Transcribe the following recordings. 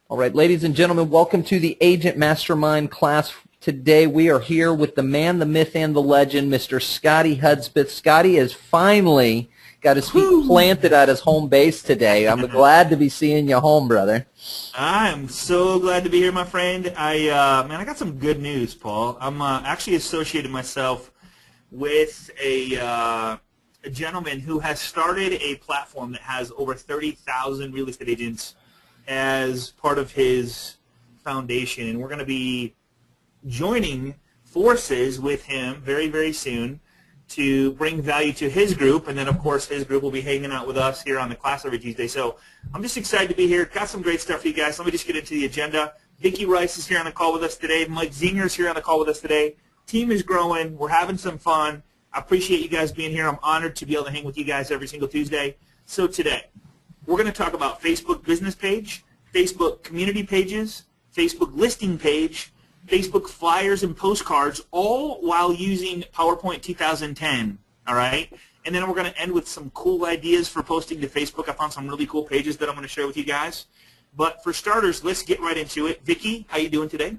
All right, ladies and gentlemen, welcome to the Agent Mastermind class. Today we are here with the man, the myth, and the legend, Mr. Scotty Hudspeth. Scotty has finally got his feet planted at his home base today. I'm glad to be seeing you home, brother. I'm so glad to be here, my friend. I got some good news, Paul. I'm actually associated myself with a gentleman who has started a platform that has over 30,000 real estate agents as part of his foundation, and we're going to be joining forces with him very, very soon to bring value to his group, and then, of course, his group will be hanging out with us here on the class every Tuesday. So I'm just excited to be here. Got some great stuff for you guys. Let me just get into the agenda. Vicki Rice is here on the call with us today. Mike Zinger is here on the call with us today. Team is growing. We're having some fun. I appreciate you guys being here. I'm honored to be able to hang with you guys every single Tuesday. So today, we're going to talk about Facebook business page, Facebook community pages, Facebook listing page, Facebook flyers and postcards, all while using PowerPoint 2010, all right? And then we're going to end with some cool ideas for posting to Facebook. I found some really cool pages that I'm going to share with you guys. But for starters, let's get right into it. Vicki, how you doing today?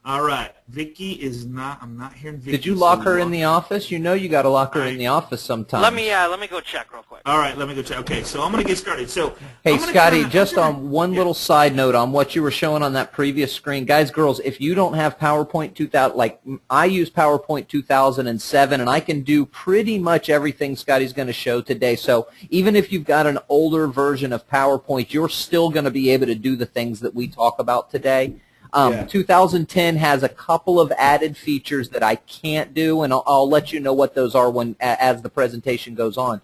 All right. Vicki is not, I'm not hearing Vicki. Did you lock her in the office? You know you got to lock her in the office sometimes. Let me go check real quick. All right, let me go check. Okay, so I'm going to get started. So, hey, Scotty, just on one little side note on what you were showing on that previous screen, guys, girls, if you don't have PowerPoint 2000, like I use PowerPoint 2007, and I can do pretty much everything Scotty's going to show today. So even if you've got an older version of PowerPoint, you're still going to be able to do the things that we talk about today. 2010 has a couple of added features that I can't do, and I'll let you know what those are as the presentation goes on.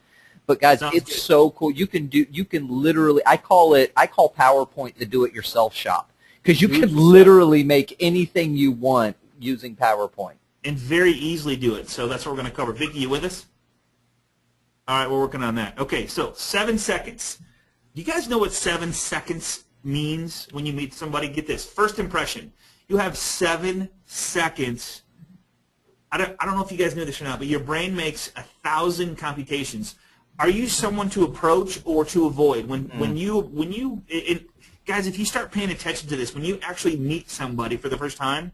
But guys, it's so cool. You can literally, I call PowerPoint the do-it-yourself shop, because you can literally make anything you want using PowerPoint. And very easily do it. So that's what we're going to cover. Vicki, you with us? All right, we're working on that. Okay, so 7 seconds. Do you guys know what 7 seconds means when you meet somebody? Get this. First impression. You have 7 seconds. I don't know if you guys know this or not, but your brain makes 1,000 computations. Are you someone to approach or to avoid? Guys, if you start paying attention to this, when you actually meet somebody for the first time,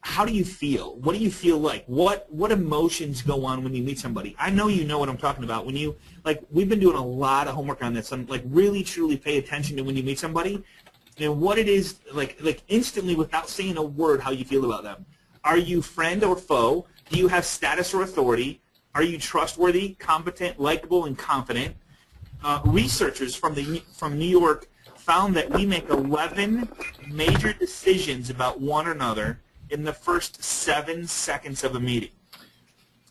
how do you feel? What do you feel like? What emotions go on when you meet somebody? I know you know what I'm talking about. When you, like, we've been doing a lot of homework on this. Like, really, truly pay attention to when you meet somebody and what it is, like instantly without saying a word, how you feel about them. Are you friend or foe? Do you have status or authority? Are you trustworthy, competent, likable, and confident? Researchers from New York found that we make 11 major decisions about one another in the first 7 seconds of a meeting.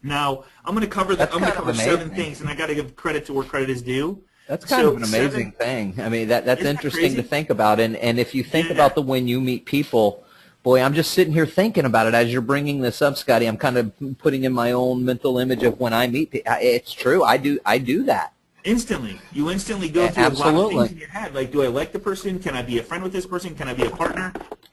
Now, I'm going to cover 7 things, and I got to give credit to where credit is due. That's kind of an amazing thing. I mean, that's interesting to think about. And if you think about when you meet people, boy, I'm just sitting here thinking about it as you're bringing this up, Scotty. I'm kind of putting in my own mental image of when I meet people. It's true. I do that. Instantly. You instantly go through a lot of things in your head. Like, do I like the person? Can I be a friend with this person? Can I be a partner?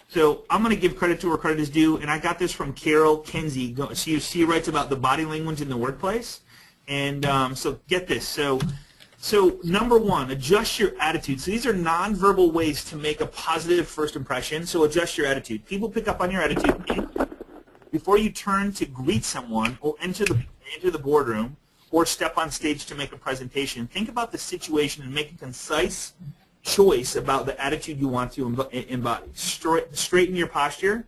So I'm going to give credit to where credit is due, and I got this from Carol Kinsey. She writes about the body language in the workplace. And so get this. So number one, adjust your attitude. So these are nonverbal ways to make a positive first impression. So adjust your attitude. People pick up on your attitude before you turn to greet someone or enter the boardroom or step on stage to make a presentation. Think about the situation and make a concise choice about the attitude you want to embody. Straighten your posture.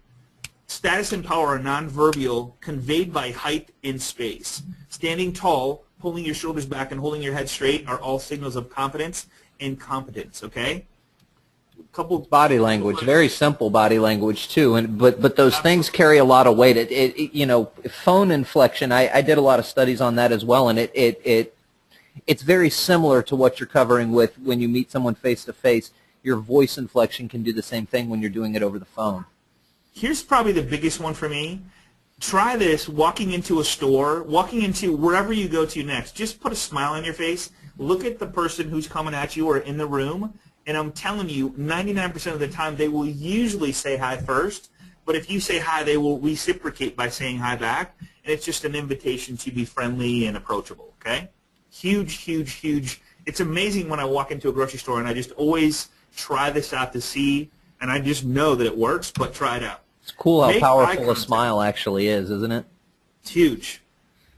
Status and power are nonverbal, conveyed by height in space. Standing tall, pulling your shoulders back, and holding your head straight are all signals of confidence and competence, okay? Body language, very simple body language too, but those things carry a lot of weight. Phone inflection. I did a lot of studies on that as well, and it's very similar to what you're covering with when you meet someone face to face. Your voice inflection can do the same thing when you're doing it over the phone. Here's probably the biggest one for me. Try this walking into a store, walking into wherever you go to next. Just put a smile on your face. Look at the person who's coming at you or in the room. And I'm telling you, 99% of the time, they will usually say hi first. But if you say hi, they will reciprocate by saying hi back. And it's just an invitation to be friendly and approachable, okay? Huge, huge, huge it's amazing when I walk into a grocery store, and I just always try this out to see, and I just know that it works, but try it out. It's cool how Make eye powerful a contact. smile actually is, isn't it? It's huge.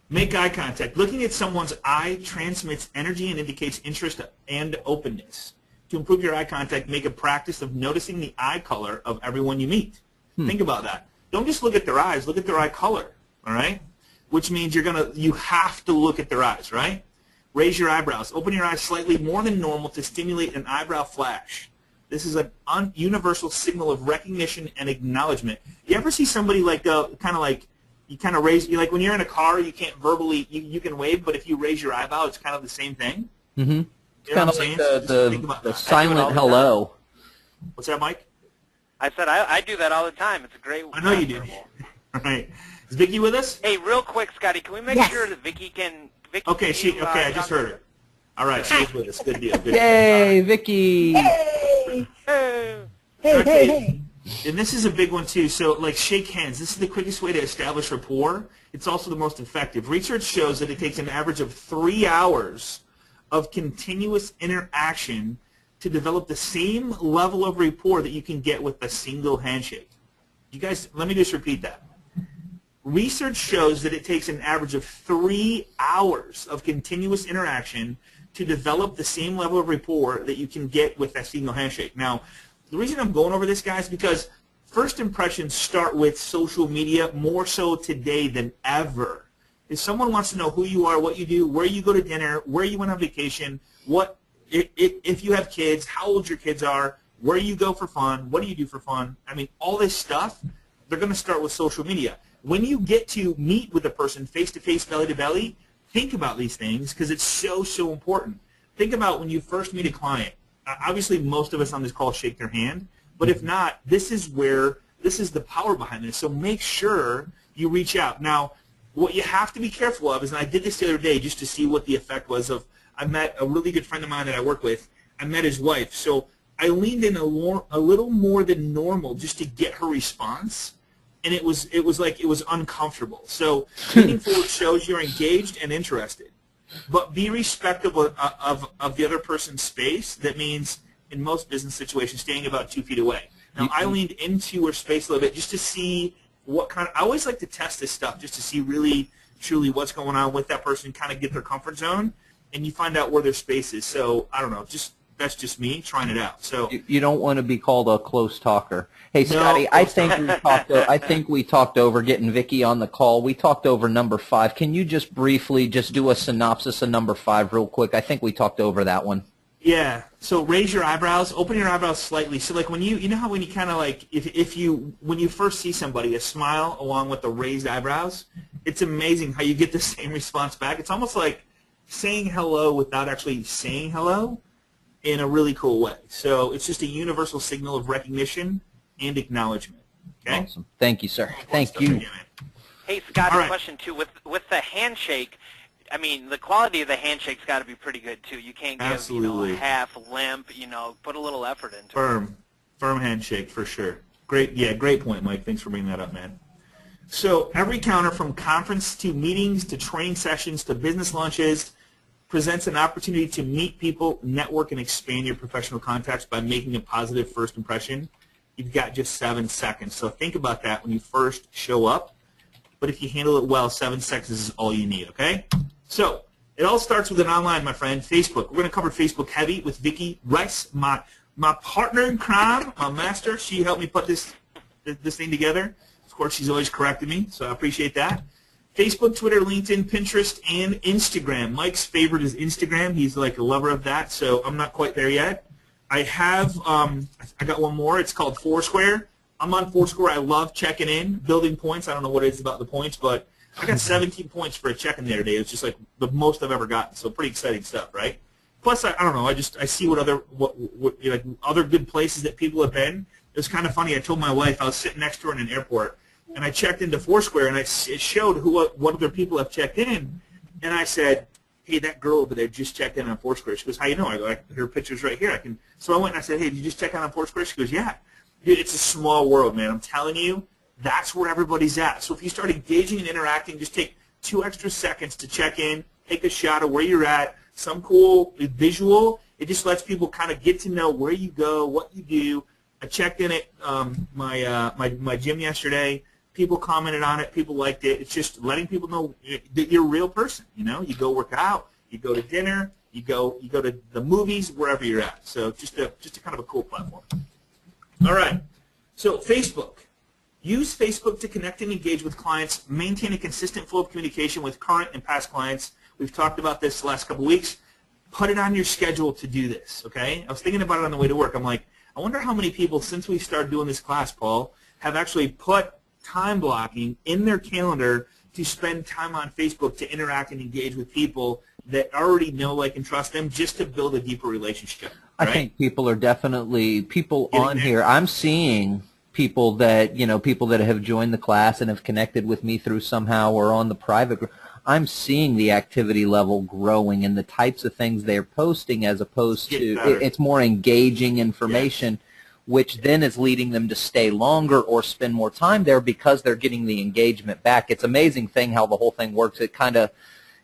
Make eye contact. Looking at someone's eye transmits energy and indicates interest and openness. To improve your eye contact, make a practice of noticing the eye color of everyone you meet. Think about that. Don't just look at their eyes. Look at their eye color, all right? Which means you have to look at their eyes, right? Raise your eyebrows. Open your eyes slightly more than normal to stimulate an eyebrow flash. This is a universal signal of recognition and acknowledgement. You ever see somebody like you kind of raise, like when you're in a car, you can't verbally, you can wave, but if you raise your eyebrow, it's kind of the same thing. Mm-hmm. It's You know kind what of I'm like saying? So just think about the that. silent hello. What's that, Mike? I said I do that all the time. It's a great. I know you do. All right. Is Vicky with us? Hey, real quick, Scotty, can we make Yes. sure that Vicky can? Vicky, Okay, can you, I just heard her. All right, she's with us. Good deal. Good deal. Yay, Vicky! Hey, Hey. hey, Okay. hey, hey. And this is a big one too. So, like, shake hands. This is the quickest way to establish rapport. It's also the most effective. Research shows that it takes an average of 3 hours of continuous interaction to develop the same level of rapport that you can get with a single handshake. You guys, let me just repeat that. Research shows that it takes an average of 3 hours of continuous interaction to develop the same level of rapport that you can get with a single handshake. Now, the reason I'm going over this, guys, is because first impressions start with social media more so today than ever. If someone wants to know who you are, what you do, where you go to dinner, where you went on vacation, if you have kids, how old your kids are, where you go for fun, what do you do for fun, I mean, all this stuff, they're going to start with social media. When you get to meet with a person face-to-face, belly-to-belly, think about these things because it's so, so important. Think about when you first meet a client. Obviously, most of us on this call shake their hand, but if not, this is the power behind this. So make sure you reach out. Now, what you have to be careful of is, and I did this the other day just to see what the effect was of, I met a really good friend of mine that I work with. I met his wife. So I leaned in a little more than normal just to get her response. And it was uncomfortable. So leaning forward shows you're engaged and interested. But be respectful of the other person's space. That means, in most business situations, staying about 2 feet away. Now, I leaned into her space a little bit just to see what kind of, I always like to test this stuff just to see really, truly what's going on with that person, kind of get their comfort zone, and you find out where their space is. So, I don't know, that's just me trying it out. So You don't want to be called a close talker. Hey, No. Scotty, I think we talked over getting Vicky on the call. We talked over number 5. Can you just briefly just do a synopsis of number 5 real quick? I think we talked over that one. yeah, so raise your eyebrows, open your eyebrows slightly. So like when you know how when you kind of like, when you first see somebody, a smile along with the raised eyebrows, it's amazing how you get the same response back. It's almost like saying hello without actually saying hello in a really cool way. So it's just a universal signal of recognition and acknowledgement. Okay? Awesome. Thank you, sir. Thank Stuff you. for man. Hey, Scotty, All right. question too. With the handshake, I mean, the quality of the handshake's got to be pretty good too. You can't give Absolutely. a half limp. Put a little effort into it. Firm handshake for sure. Great point, Mike. Thanks for bringing that up, man. So every counter, from conference to meetings to training sessions to business lunches, presents an opportunity to meet people, network, and expand your professional contacts by making a positive first impression. You've got just 7 seconds. So think about that when you first show up. But if you handle it well, 7 seconds is all you need, okay? So it all starts with an online, my friend, Facebook. We're going to cover Facebook heavy with Vicky Rice, my partner in crime, my master. She helped me put this thing together. Of course, she's always corrected me, so I appreciate that. Facebook, Twitter, LinkedIn, Pinterest, and Instagram. Mike's favorite is Instagram. He's like a lover of that, so I'm not quite there yet. I got one more. It's called Foursquare. I'm on Foursquare. I love checking in, building points. I don't know what it is about the points, but I got 17 points for a check-in the other day. It's just like the most I've ever gotten, so pretty exciting stuff, right? Plus, I don't know. I see what other good places that people have been. It was kind of funny. I told my wife I was sitting next to her in an airport, and I checked into Foursquare, and it showed what other people have checked in, and I said, hey, that girl over there just checked in on Foursquare. She goes, how you know? I go, her picture's right here. So I went and I said, hey, did you just check in on Foursquare? She goes, yeah. Dude, it's a small world, man. I'm telling you, that's where everybody's at. So if you start engaging and interacting, just take 2 extra seconds to check in, take a shot of where you're at, some cool visual. It just lets people kind of get to know where you go, what you do. I checked in at my gym yesterday. People commented on it. People liked it. It's just letting people know that you're a real person. You know, you go work out, you go to dinner, you go to the movies, wherever you're at. So just a kind of a cool platform. All right. So Facebook. Use Facebook to connect and engage with clients. Maintain a consistent flow of communication with current and past clients. We've talked about this the last couple of weeks. Put it on your schedule to do this, okay? I was thinking about it on the way to work. I'm like, I wonder how many people, since we started doing this class, Paul, have actually put time blocking in their calendar to spend time on Facebook to interact and engage with people that already know, like, and trust them, just to build a deeper relationship. Right? I think people are definitely, people on here, I'm seeing people that, people that have joined the class and have connected with me through somehow or on the private group. I'm seeing the activity level growing and the types of things they're posting, as opposed to it's more engaging information, which then is leading them to stay longer or spend more time there because they're getting the engagement back. It's an amazing thing how the whole thing works. It kind of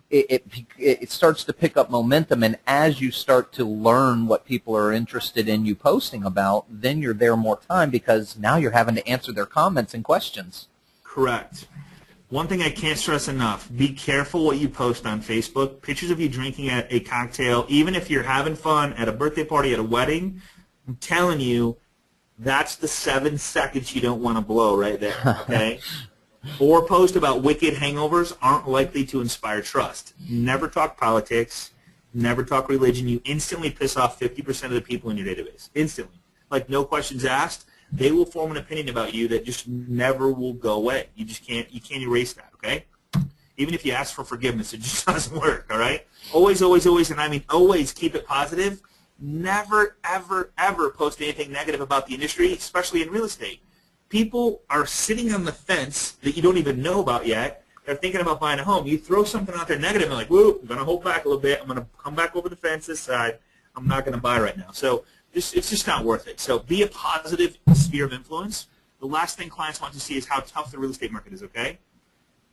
it starts to pick up momentum, and as you start to learn what people are interested in you posting about, then you're there more time because now you're having to answer their comments and questions. Correct. One thing I can't stress enough, be careful what you post on Facebook. Pictures of you drinking at a cocktail, even if you're having fun at a birthday party, at a wedding, I'm telling you, that's the 7 seconds you don't want to blow right there, okay? Or post about wicked hangovers aren't likely to inspire trust. Never talk politics. Never talk religion. You instantly piss off 50% of the people in your database. Instantly. Like, no questions asked. They will form an opinion about you that just never will go away. You can't erase that, okay? Even if you ask for forgiveness, it just doesn't work, all right? Always, always, always, and I mean always keep it positive. Never, ever, ever post anything negative about the industry, especially in real estate. People are sitting on the fence that you don't even know about yet. They're thinking about buying a home. You throw something out there negative, and they're like, whoa, I'm going to hold back a little bit. I'm going to come back over the fence this side. I'm not going to buy right now. So it's just not worth it. So be a positive sphere of influence. The last thing clients want to see is how tough the real estate market is, okay?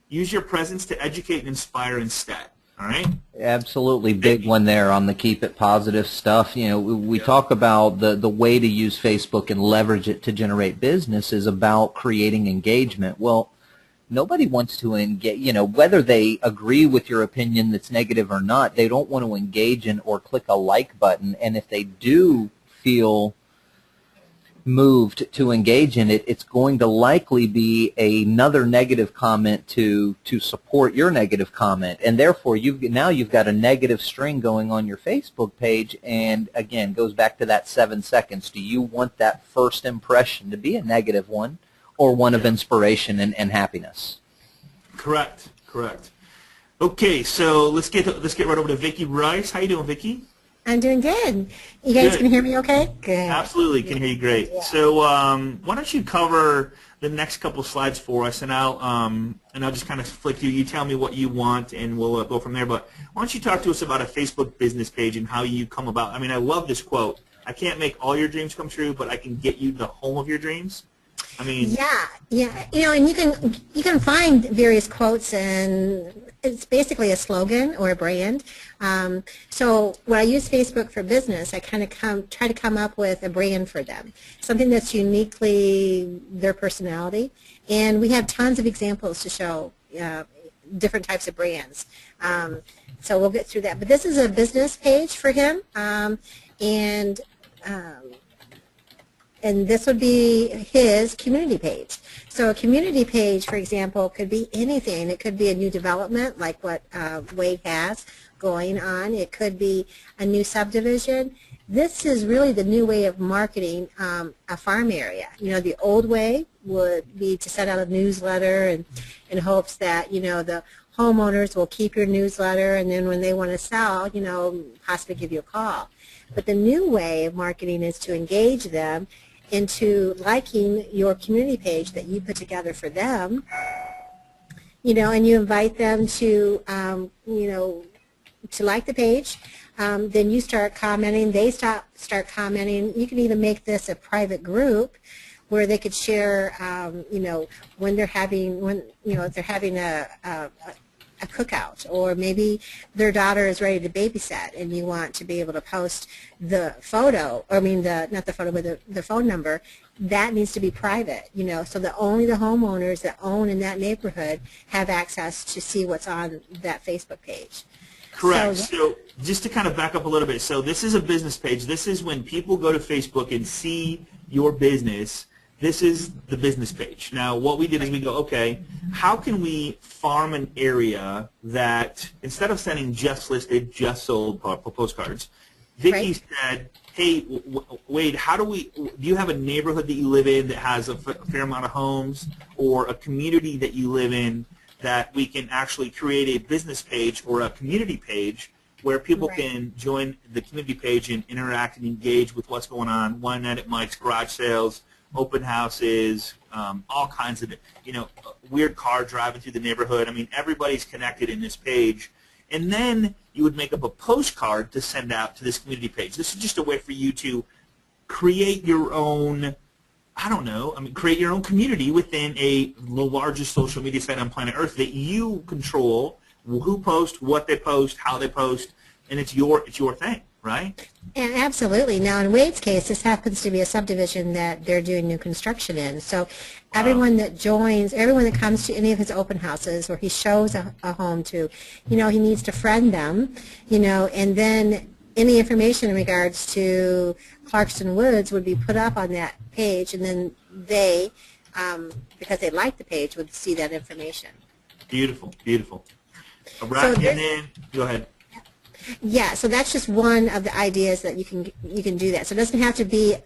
Use your presence to educate and inspire instead, all right? Absolutely. Big one there on the keep it positive stuff. We talk about the way to use Facebook and leverage it to generate business is about creating engagement. Well, nobody wants to engage, whether they agree with your opinion that's negative or not, they don't want to engage in or click a like button. And if they do feel moved to engage in it, it's going to likely be another negative comment to support your negative comment. And therefore, you've got a negative string going on your Facebook page. And again, goes back to that 7 seconds. Do you want that first impression to be a negative one, or one of inspiration and happiness? Correct. Okay, so let's get right over to Vicki Rice. How you doing, Vicki? I'm doing good. You guys can hear me okay? Good. Absolutely, can hear you great. Yeah. So why don't you cover the next couple slides for us, and I'll just kind of flick through. You tell me what you want, and we'll go from there. But why don't you talk to us about a Facebook business page and how you come about? I mean, I love this quote. I can't make all your dreams come true, but I can get you the home of your dreams. I mean, yeah, and you can find various quotes, and it's basically a slogan or a brand. So when I use Facebook for business, I kind of try to come up with a brand for them, something that's uniquely their personality, and we have tons of examples to show different types of brands. So we'll get through that, but this is a business page for him, and this would be his community page. So a community page, for example, could be anything. It could be a new development like what Wade has going on. It could be a new subdivision. This is really the new way of marketing a farm area. The old way would be to send out a newsletter and in hopes that, the homeowners will keep your newsletter, and then when they want to sell, possibly give you a call. But the new way of marketing is to engage them into liking your community page that you put together for them, and you invite them to, to like the page. Then you start commenting, they start commenting. You can even make this a private group where they could share, when they're having, if they're having a a cookout, or maybe their daughter is ready to babysit and you want to be able to post the photo, or I mean not the photo, but the phone number. That needs to be private, you know, so that only the homeowners that own in that neighborhood have access to see what's on that Facebook page. Correct. So just to kind of back up a little bit, so this is a business page. This is when people go to Facebook and see your business. This is the business page. Now, what we did is we go, okay, how can we farm an area that, instead of sending just listed, just sold postcards, Vicki said, hey, Wade, do you have a neighborhood that you live in that has a fair amount of homes, or a community that you live in that we can actually create a business page or a community page where people can join the community page and interact and engage with what's going on. One night at Mike's, garage sales, open houses, all kinds of, you know, weird car driving through the neighborhood. I mean, everybody's connected in this page. And then you would make up a postcard to send out to this community page. This is just a way for you to create your own, I don't know, I mean, create your own community within the largest social media site on planet Earth that you control who posts, what they post, how they post, and it's your thing, right? And absolutely. Now, in Wade's case, this happens to be a subdivision that they're doing new construction in. So everyone that joins, everyone that comes to any of his open houses or he shows a home to, you know, he needs to friend them, you know, and then any information in regards to Clarkston Woods would be put up on that page, and then they, because they like the page, would see that information. Beautiful, beautiful. Right, and then, go ahead. Yeah, so that's just one of the ideas that you can do that. So it doesn't have to be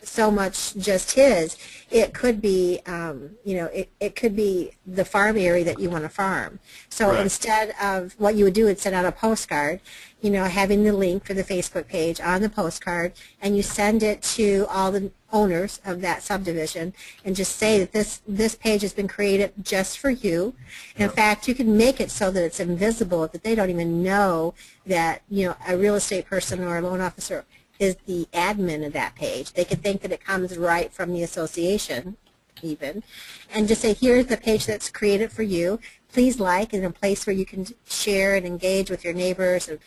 so much just his. It could be, you know, it could be the farm area that you want to farm. So instead of what you would do is send out a postcard, you know, having the link for the Facebook page on the postcard, and you send it to all the owners of that subdivision and just say that this page has been created just for you. In fact, you can make it so that it's invisible, that they don't even know that, you know, a real estate person or a loan officer is the admin of that page. They could think that it comes right from the association even, and just say, here's the page that's created for you. Please like, and a place where you can share and engage with your neighbors, and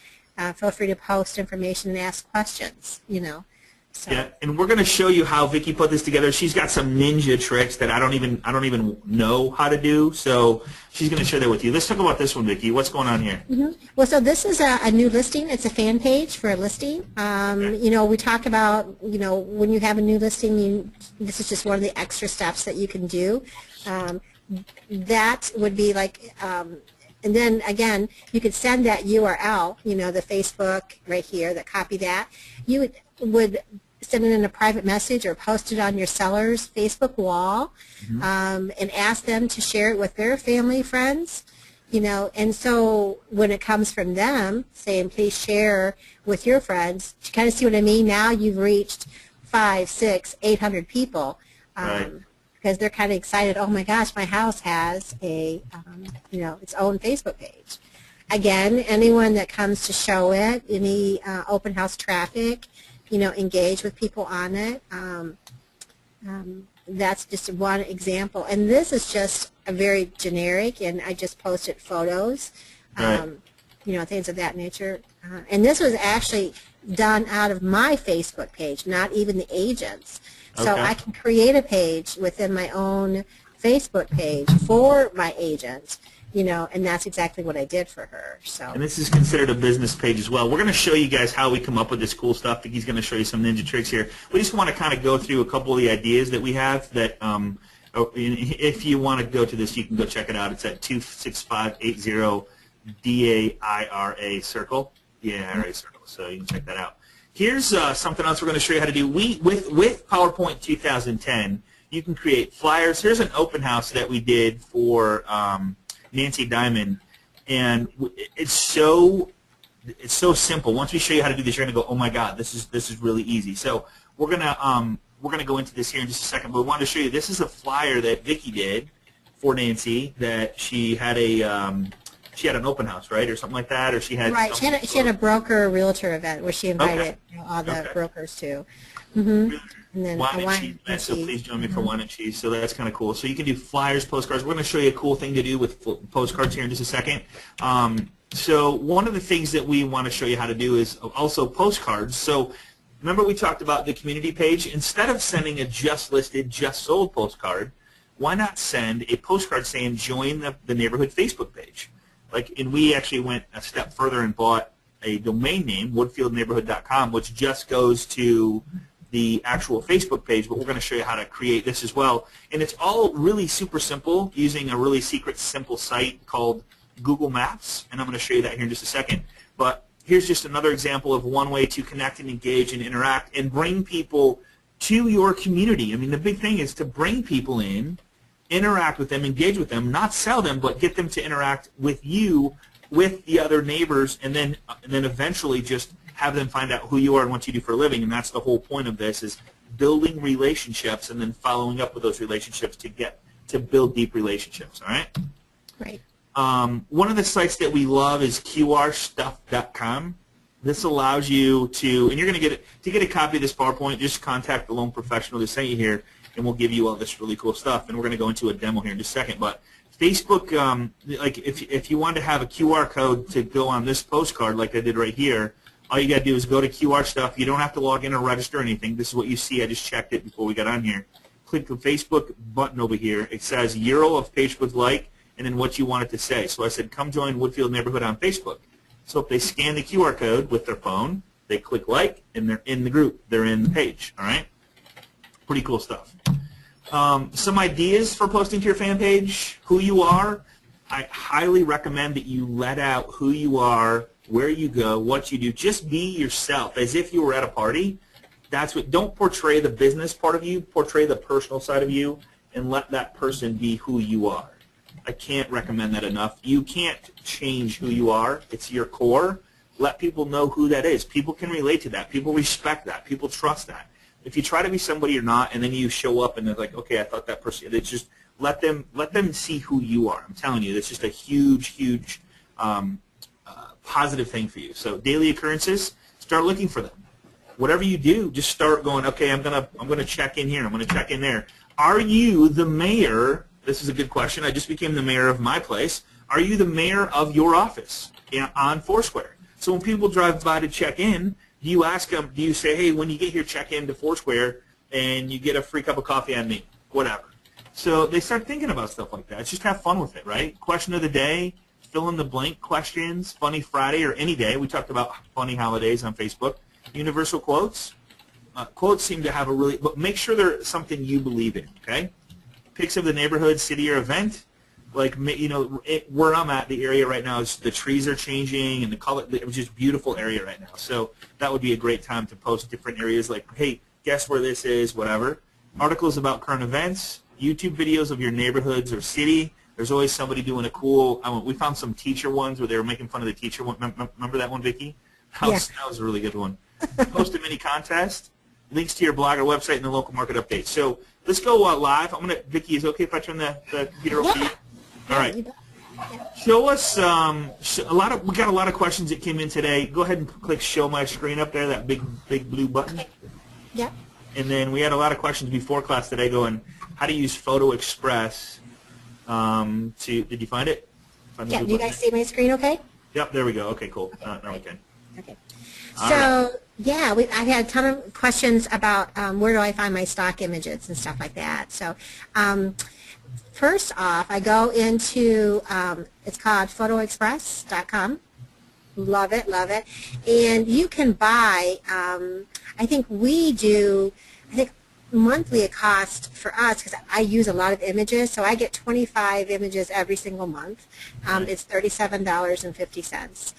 feel free to post information and ask questions, you know. So. Yeah, and we're going to show you how Vicki put this together. She's got some ninja tricks that I don't even know how to do, so she's going to share that with you. Let's talk about this one, Vicki. What's going on here? Well, so this is a new listing. It's a fan page for a listing. You know, we talk about, you know, when you have a new listing, this is just one of the extra steps that you can do. That would be like, and then again, you could send that URL, you know, the Facebook right here, copy that. You would send it in a private message or post it on your seller's Facebook wall, and ask them to share it with their family, friends, you know. And so when it comes from them saying, please share with your friends, you kind of see what I mean? Now you've reached 500, 600, 800 people. Because they're kind of excited, oh my gosh, my house has a, you know, its own Facebook page. Again, anyone that comes to show it, any open house traffic, you know, engage with people on it. That's just one example. And this is just a very generic, and I just posted photos, you know, things of that nature. And this was actually done out of my Facebook page, not even the agent's. So I can create a page within my own Facebook page for my agent, you know, and that's exactly what I did for her. So. And this is considered a business page as well. We're going to show you guys how we come up with this cool stuff. He's going to show you some ninja tricks here. We just want to kind of go through a couple of the ideas that we have that, if you want to go to this, you can go check it out. It's at 26580 DAIRA Circle. DAIRA Circle. So you can check that out. Here's something else we're going to show you how to do. With PowerPoint 2010, you can create flyers. Here's an open house that we did for Nancy Diamond, and it's so simple. Once we show you how to do this, you're going to go, oh my God, this is really easy. So we're gonna go into this here in just a second. But we wanted to show you, this is a flyer that Vicki did for Nancy that she had a she had an open house, right, or something like that, or she had Right. She had a broker realtor event where she invited all the Okay. brokers to. Mm-hmm. And then wine and Hawaiian cheese event, so cheese. please join me for wine and cheese. So that's kind of cool. So you can do flyers, postcards. We're going to show you a cool thing to do with postcards here in just a second. So one of the things that we want to show you how to do is also postcards. So remember we talked about the community page. Instead of sending a just listed, just sold postcard, why not send a postcard saying join the neighborhood Facebook page? And we actually went a step further and bought a domain name, woodfieldneighborhood.com, which just goes to the actual Facebook page, but we're going to show you how to create this as well. And it's all really super simple using a really secret, simple site called Google Maps, and I'm going to show you that here in just a second. But here's just another example of one way to connect and engage and interact and bring people to your community. I mean, the big thing is to bring people in, interact with them, engage with them, not sell them, but get them to interact with you, with the other neighbors, and then eventually just have them find out who you are and what you do for a living. And that's the whole point of this, is building relationships and then following up with those relationships to build deep relationships. All right. Right. One of the sites that we love is qrstuff.com. This allows you to, and you're going to get a copy of this PowerPoint, just contact the loan professional that sent you here, and we'll give you all this really cool stuff. And we're going to go into a demo here in just a second. But Facebook, if you want to have a QR code to go on this postcard like I did right here, all you got to do is go to QR Stuff. You don't have to log in or register or anything. This is what you see. I just checked it before we got on here. Click the Facebook button over here. It says Euro of Facebook like, and then what you want it to say. So I said, come join Woodfield Neighborhood on Facebook. So if they scan the QR code with their phone, they click like, and they're in the group. They're in the page. All right? Pretty cool stuff. Some ideas for posting to your fan page, who you are. I highly recommend that you let out who you are, where you go, what you do. Just be yourself, as if you were at a party. Don't portray the business part of you, portray the personal side of you, and let that person be who you are. I can't recommend that enough. You can't change who you are. It's your core. Let people know who that is. People can relate to that. People respect that. People trust that. If you try to be somebody you're not, and then you show up and they're like, okay, I thought that person, it's just let them see who you are. I'm telling you, that's just a huge, huge positive thing for you. So daily occurrences, start looking for them. Whatever you do, just start going, okay, I'm gonna check in here, I'm gonna check in there. Are you the mayor? This is a good question. I just became the mayor of my place. Are you the mayor of your office on Foursquare? So when people drive by to check in, do you ask them, do you say, hey, when you get here, check in to Foursquare and you get a free cup of coffee on me, whatever. So they start thinking about stuff like that. Just have fun with it, right? Question of the day, fill in the blank questions, Funny Friday or any day. We talked about funny holidays on Facebook. Universal quotes. Quotes seem to have but make sure they're something you believe in, okay? Pics of the neighborhood, city, or event. Where I'm at, the area right now, is the trees are changing and the color. It's just beautiful area right now. So that would be a great time to post different areas like, hey, guess where this is, whatever. Articles about current events, YouTube videos of your neighborhoods or city. There's always somebody doing a cool, we found some teacher ones where they were making fun of the teacher one. Remember that one, Vicki? That was a really good one. Post a mini contest, links to your blog or website, and the local market updates. So let's go live. Vicki, is it okay if I turn the computer over to you? All right. Show us we got a lot of questions that came in today. Go ahead and click show my screen up there, that big blue button. Yeah. And then we had a lot of questions before class today going, how to use Photo Express did you find it? Yeah, do you guys see my screen okay? Yep, there we go. Okay, cool. Now we can. Okay. So, yeah, I've had a ton of questions about where do I find my stock images and stuff like that. So, first off, I go into, it's called photoexpress.com. Love it, love it. And you can buy, I think monthly it costs for us, because I use a lot of images, so I get 25 images every single month. It's $37.50.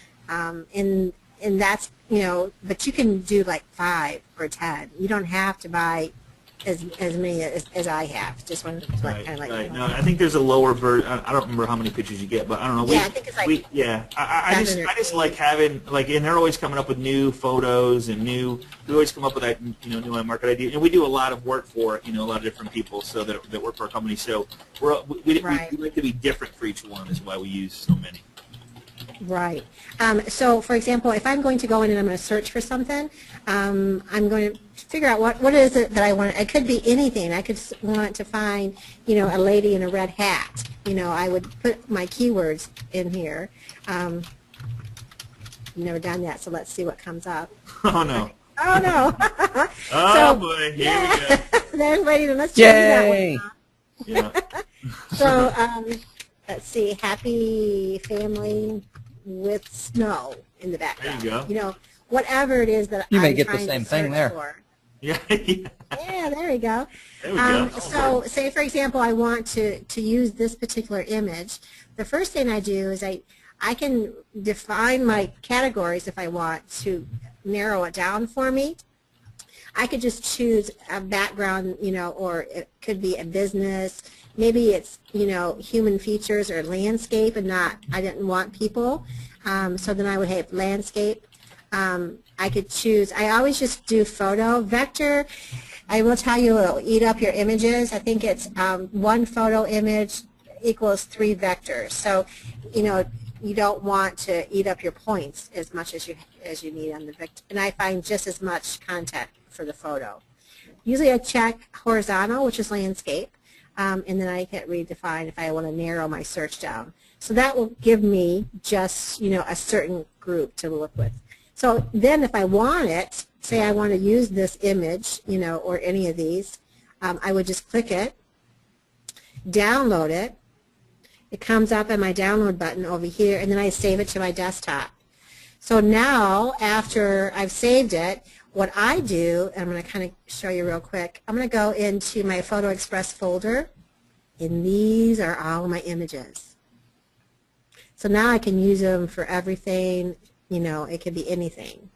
And that's, but you can do like 5 or 10. You don't have to buy as many as I have. Just one, right. No, I think there's a lower version. I don't remember how many pictures you get, but I don't know. I think it's like I just like having and they're always coming up with new photos and we always come up with that new market idea, and we do a lot of work for a lot of different people that work for our company. So we like to be different for each one. Is why we use so many. Right. So, for example, if I'm going to go in and I'm going to search for something, I'm going to figure out what is it that I want. It could be anything. I could want to find, a lady in a red hat. I would put my keywords in here. I've never done that, so let's see what comes up. Oh, no. Oh, no. Oh, boy. Here we go. There's lady. Let's change that one. Yeah. So, let's see, happy family with snow in the background. There you go. Whatever it is that You may I'm get the trying same to thing search there. for. Yeah. Yeah, there we go. There we go. So, say for example, I want to use this particular image. The first thing I do is I can define my categories if I want to narrow it down for me. I could just choose a background, or it could be a business. Maybe it's, human features or landscape and I didn't want people. So then I would have landscape. I could choose, I always just do photo. Vector, I will tell you, it'll eat up your images. I think it's one photo image equals 3 vectors. So, you don't want to eat up your points as much as you need on the vector. And I find just as much content for the photo. Usually I check horizontal, which is landscape, and then I hit redefine if I want to narrow my search down. So that will give me just, a certain group to look with. So then if I want it, say I want to use this image, or any of these, I would just click it, download it. It comes up on my download button over here, and then I save it to my desktop. So now, after I've saved it, what I do, and I'm going to kind of show you real quick, I'm going to go into my Photo Express folder, and these are all my images. So now I can use them for everything, it could be anything.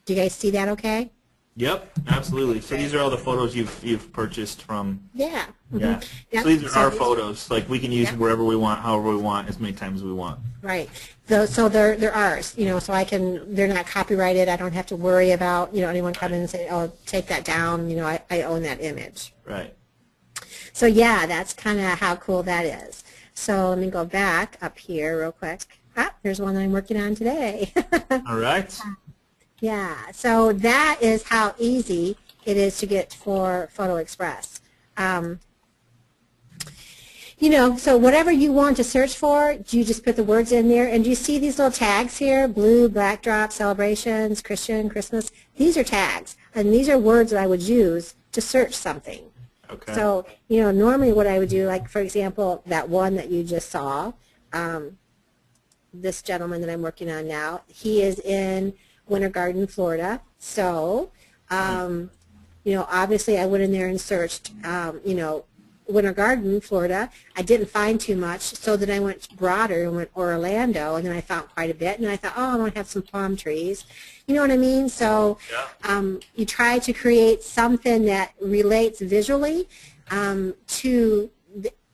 Do you guys see that okay? Yep, absolutely. So these are all the photos you've purchased from. Yeah. Yeah. Yep. So these are So our these- photos. Like we can use Yep. wherever we want, however we want, as many times as we want. Right. So they're ours, so they're not copyrighted. I don't have to worry about, anyone coming and say, oh, take that down, I own that image. Right. So yeah, that's kind of how cool that is. So let me go back up here real quick. There's one that I'm working on today. All right. Yeah, so that is how easy it is to get for Photo Express. So whatever you want to search for, you just put the words in there. And do you see these little tags here? Blue, backdrop, celebrations, Christian, Christmas. These are tags, and these are words that I would use to search something. Okay. So, normally what I would do, like, for example, that one that you just saw, this gentleman that I'm working on now, he is in Winter Garden, Florida. So, obviously I went in there and searched, Winter Garden, Florida. I didn't find too much, so then I went broader and went Orlando, and then I found quite a bit, and I thought, oh, I want to have some palm trees. You know what I mean? So you try to create something that relates visually to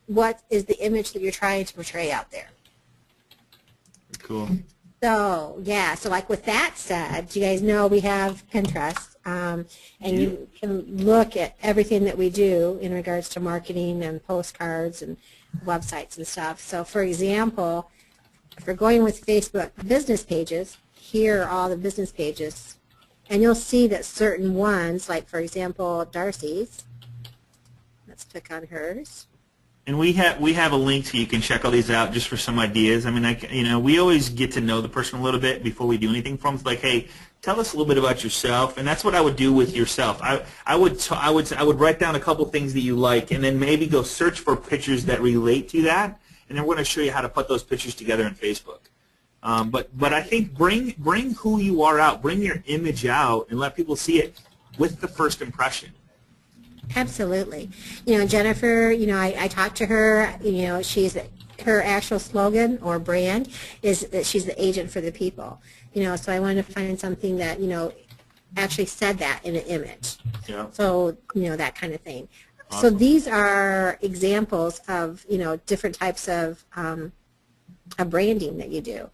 what is the image that you're trying to portray out there. Cool. So, yeah, so like with that said, you guys know we have Pinterest, and you can look at everything that we do in regards to marketing and postcards and websites and stuff. So, for example, if we're going with Facebook business pages, here are all the business pages, and you'll see that certain ones, like, for example, Darcy's, let's click on hers. And we have a link so you can check all these out just for some ideas. I mean, we always get to know the person a little bit before we do anything from them. It's like, hey, tell us a little bit about yourself, and that's what I would do with yourself. I would write down a couple things that you like, and then maybe go search for pictures that relate to that, and then we're going to show you how to put those pictures together in Facebook. But I think bring who you are out, bring your image out, and let people see it with the first impression. Absolutely. Jennifer, I talked to her, her actual slogan or brand is that she's the agent for the people. So I wanted to find something that, actually said that in an image. Yeah. So, that kind of thing. Awesome. So these are examples of, different types of branding that you do.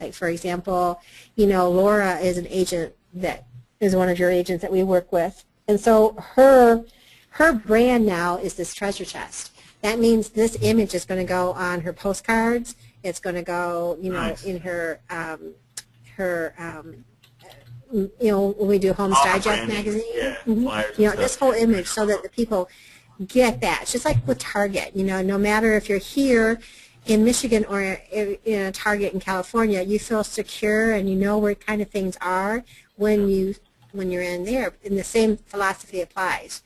Like, for example, Laura is an agent that is one of your agents that we work with. And so her brand now is this treasure chest. That means this image is going to go on her postcards It's going to go, Nice. in her, when we do Homes All Digest branding. magazine. Yeah, Mhm. flyers and This stuff. whole image so that the people get that. It's just like with Target, no matter if you're here in Michigan or in a Target in California, you feel secure and you know where kind of things are when you're in there. And the same philosophy applies.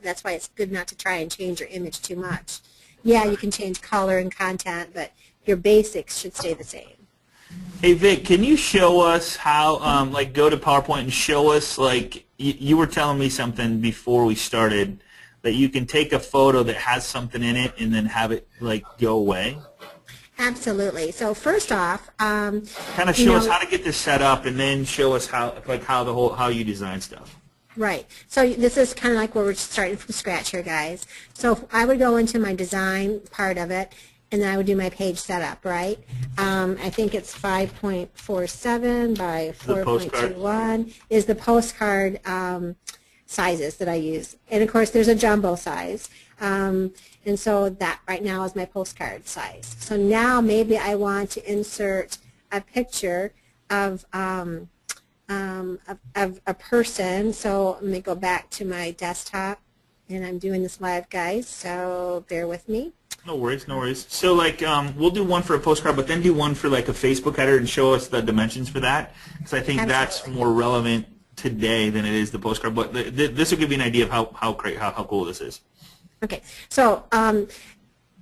That's why it's good not to try and change your image too much. Yeah, you can change color and content, but your basics should stay the same. Hey Vic, can you show us how, like, go to PowerPoint and show us, like, you were telling me something before we started, that you can take a photo that has something in it and then have it, like, go away? Absolutely. So first off, Kind of show us how to get this set up, and then show us how you design stuff. right. So this is kind of like where we're starting from scratch here, guys. So I would go into my design part of it, and then I would do my page setup, right? I think it's 5.47 by 4.21 is the postcard sizes that I use. And of course, there's a jumbo size. And so that right now is my postcard size. So now maybe I want to insert a picture of a person. So let me go back to my desktop, and I'm doing this live, guys, so bear with me. No worries, no worries. So, like, we'll do one for a postcard, but then do one for, like, a Facebook header and show us the dimensions for that, because I think that's more relevant today than it is the postcard. But this will give you an idea of how cool this is. Okay, so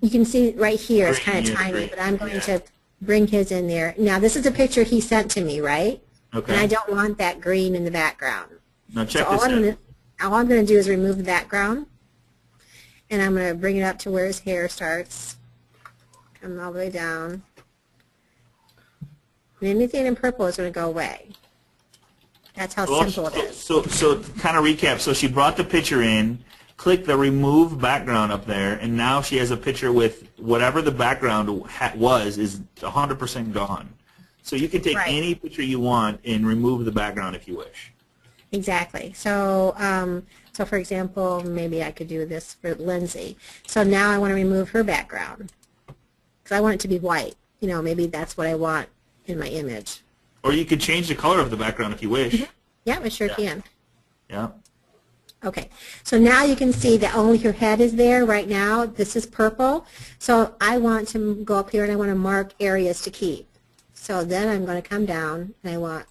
you can see right here it's kind of tiny, great. but I'm going to bring his in there. Now, this is a picture he sent to me, right? Okay. And I don't want that green in the background. Now check So this out. all I'm going to do is remove the background, and I'm going to bring it up to where his hair starts, come all the way down. And anything in purple is going to go away. That's how simple it is. So kind of recap. So she brought the picture in, click the remove background up there, and now she has a picture with whatever the background is 100% gone. So you can take any picture you want and remove the background if you wish. Exactly. So, so for example, maybe I could do this for Lindsay. So now I want to remove her background because I want it to be white. Maybe that's what I want in my image. Or you could change the color of the background if you wish. Yeah, I sure can. Yeah. Okay, so now you can see that only her head is there right now. This is purple. So I want to go up here and I want to mark areas to keep. So then I'm going to come down and I want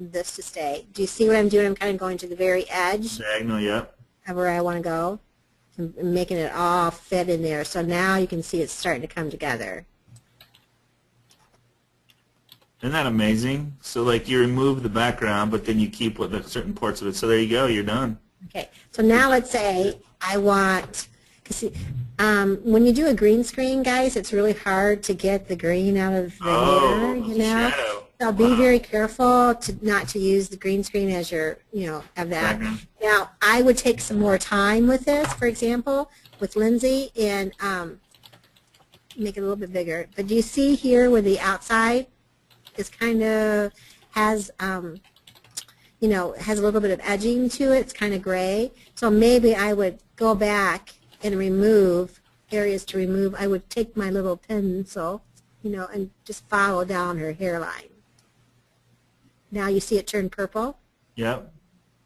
this to stay. Do you see what I'm doing? I'm kind of going to the very edge Diagonal, yeah. of where I want to go and making it all fit in there. So now you can see it's starting to come together. Isn't that amazing? So, like, you remove the background, but then you keep with the certain parts of it. So there you go. You're done. Okay, so now let's say I want, because when you do a green screen, guys, it's really hard to get the green out of the hair, shadow. So be very careful not to use the green screen as your, of that. Background. Now, I would take some more time with this, for example, with Lindsay, and make it a little bit bigger. But do you see here where the outside is kind of has, has a little bit of edging to it. It's kind of gray. So maybe I would go back and remove areas to remove. I would take my little pencil, and just follow down her hairline. Now you see it turn purple? Yep.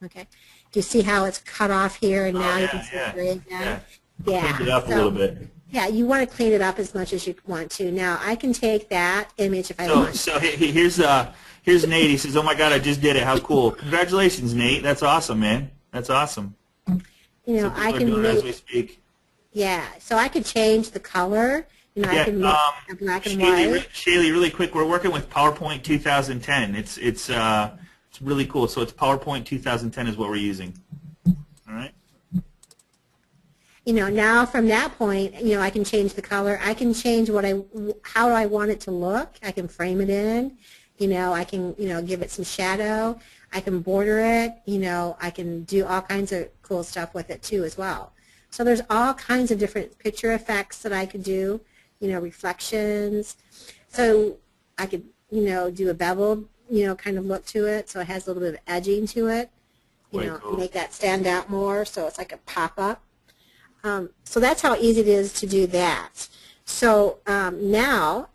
Okay. Do you see how it's cut off here, and now you can see the gray again? Yeah. Cleaned it up a little bit. Yeah, you want to clean it up as much as you want to. Now, I can take that image if I want. So here's Nate. He says, "Oh my God, I just did it! How cool! Congratulations, Nate. That's awesome, man. That's awesome." So I people are can doing it make, as we speak. yeah, so I could change the color. I can make a black and white. Shaylee, really quick, we're working with PowerPoint 2010. It's really cool. So it's PowerPoint 2010 is what we're using. All right. Now from that point, I can change the color. I can change how I want it to look. I can frame it in. I can, give it some shadow. I can border it. I can do all kinds of cool stuff with it too as well. So there's all kinds of different picture effects that I could do, reflections. So I could, do a beveled, kind of look to it. So it has a little bit of edging to it, Cool. make that stand out more. So it's like a pop-up. So that's how easy it is to do that. So now,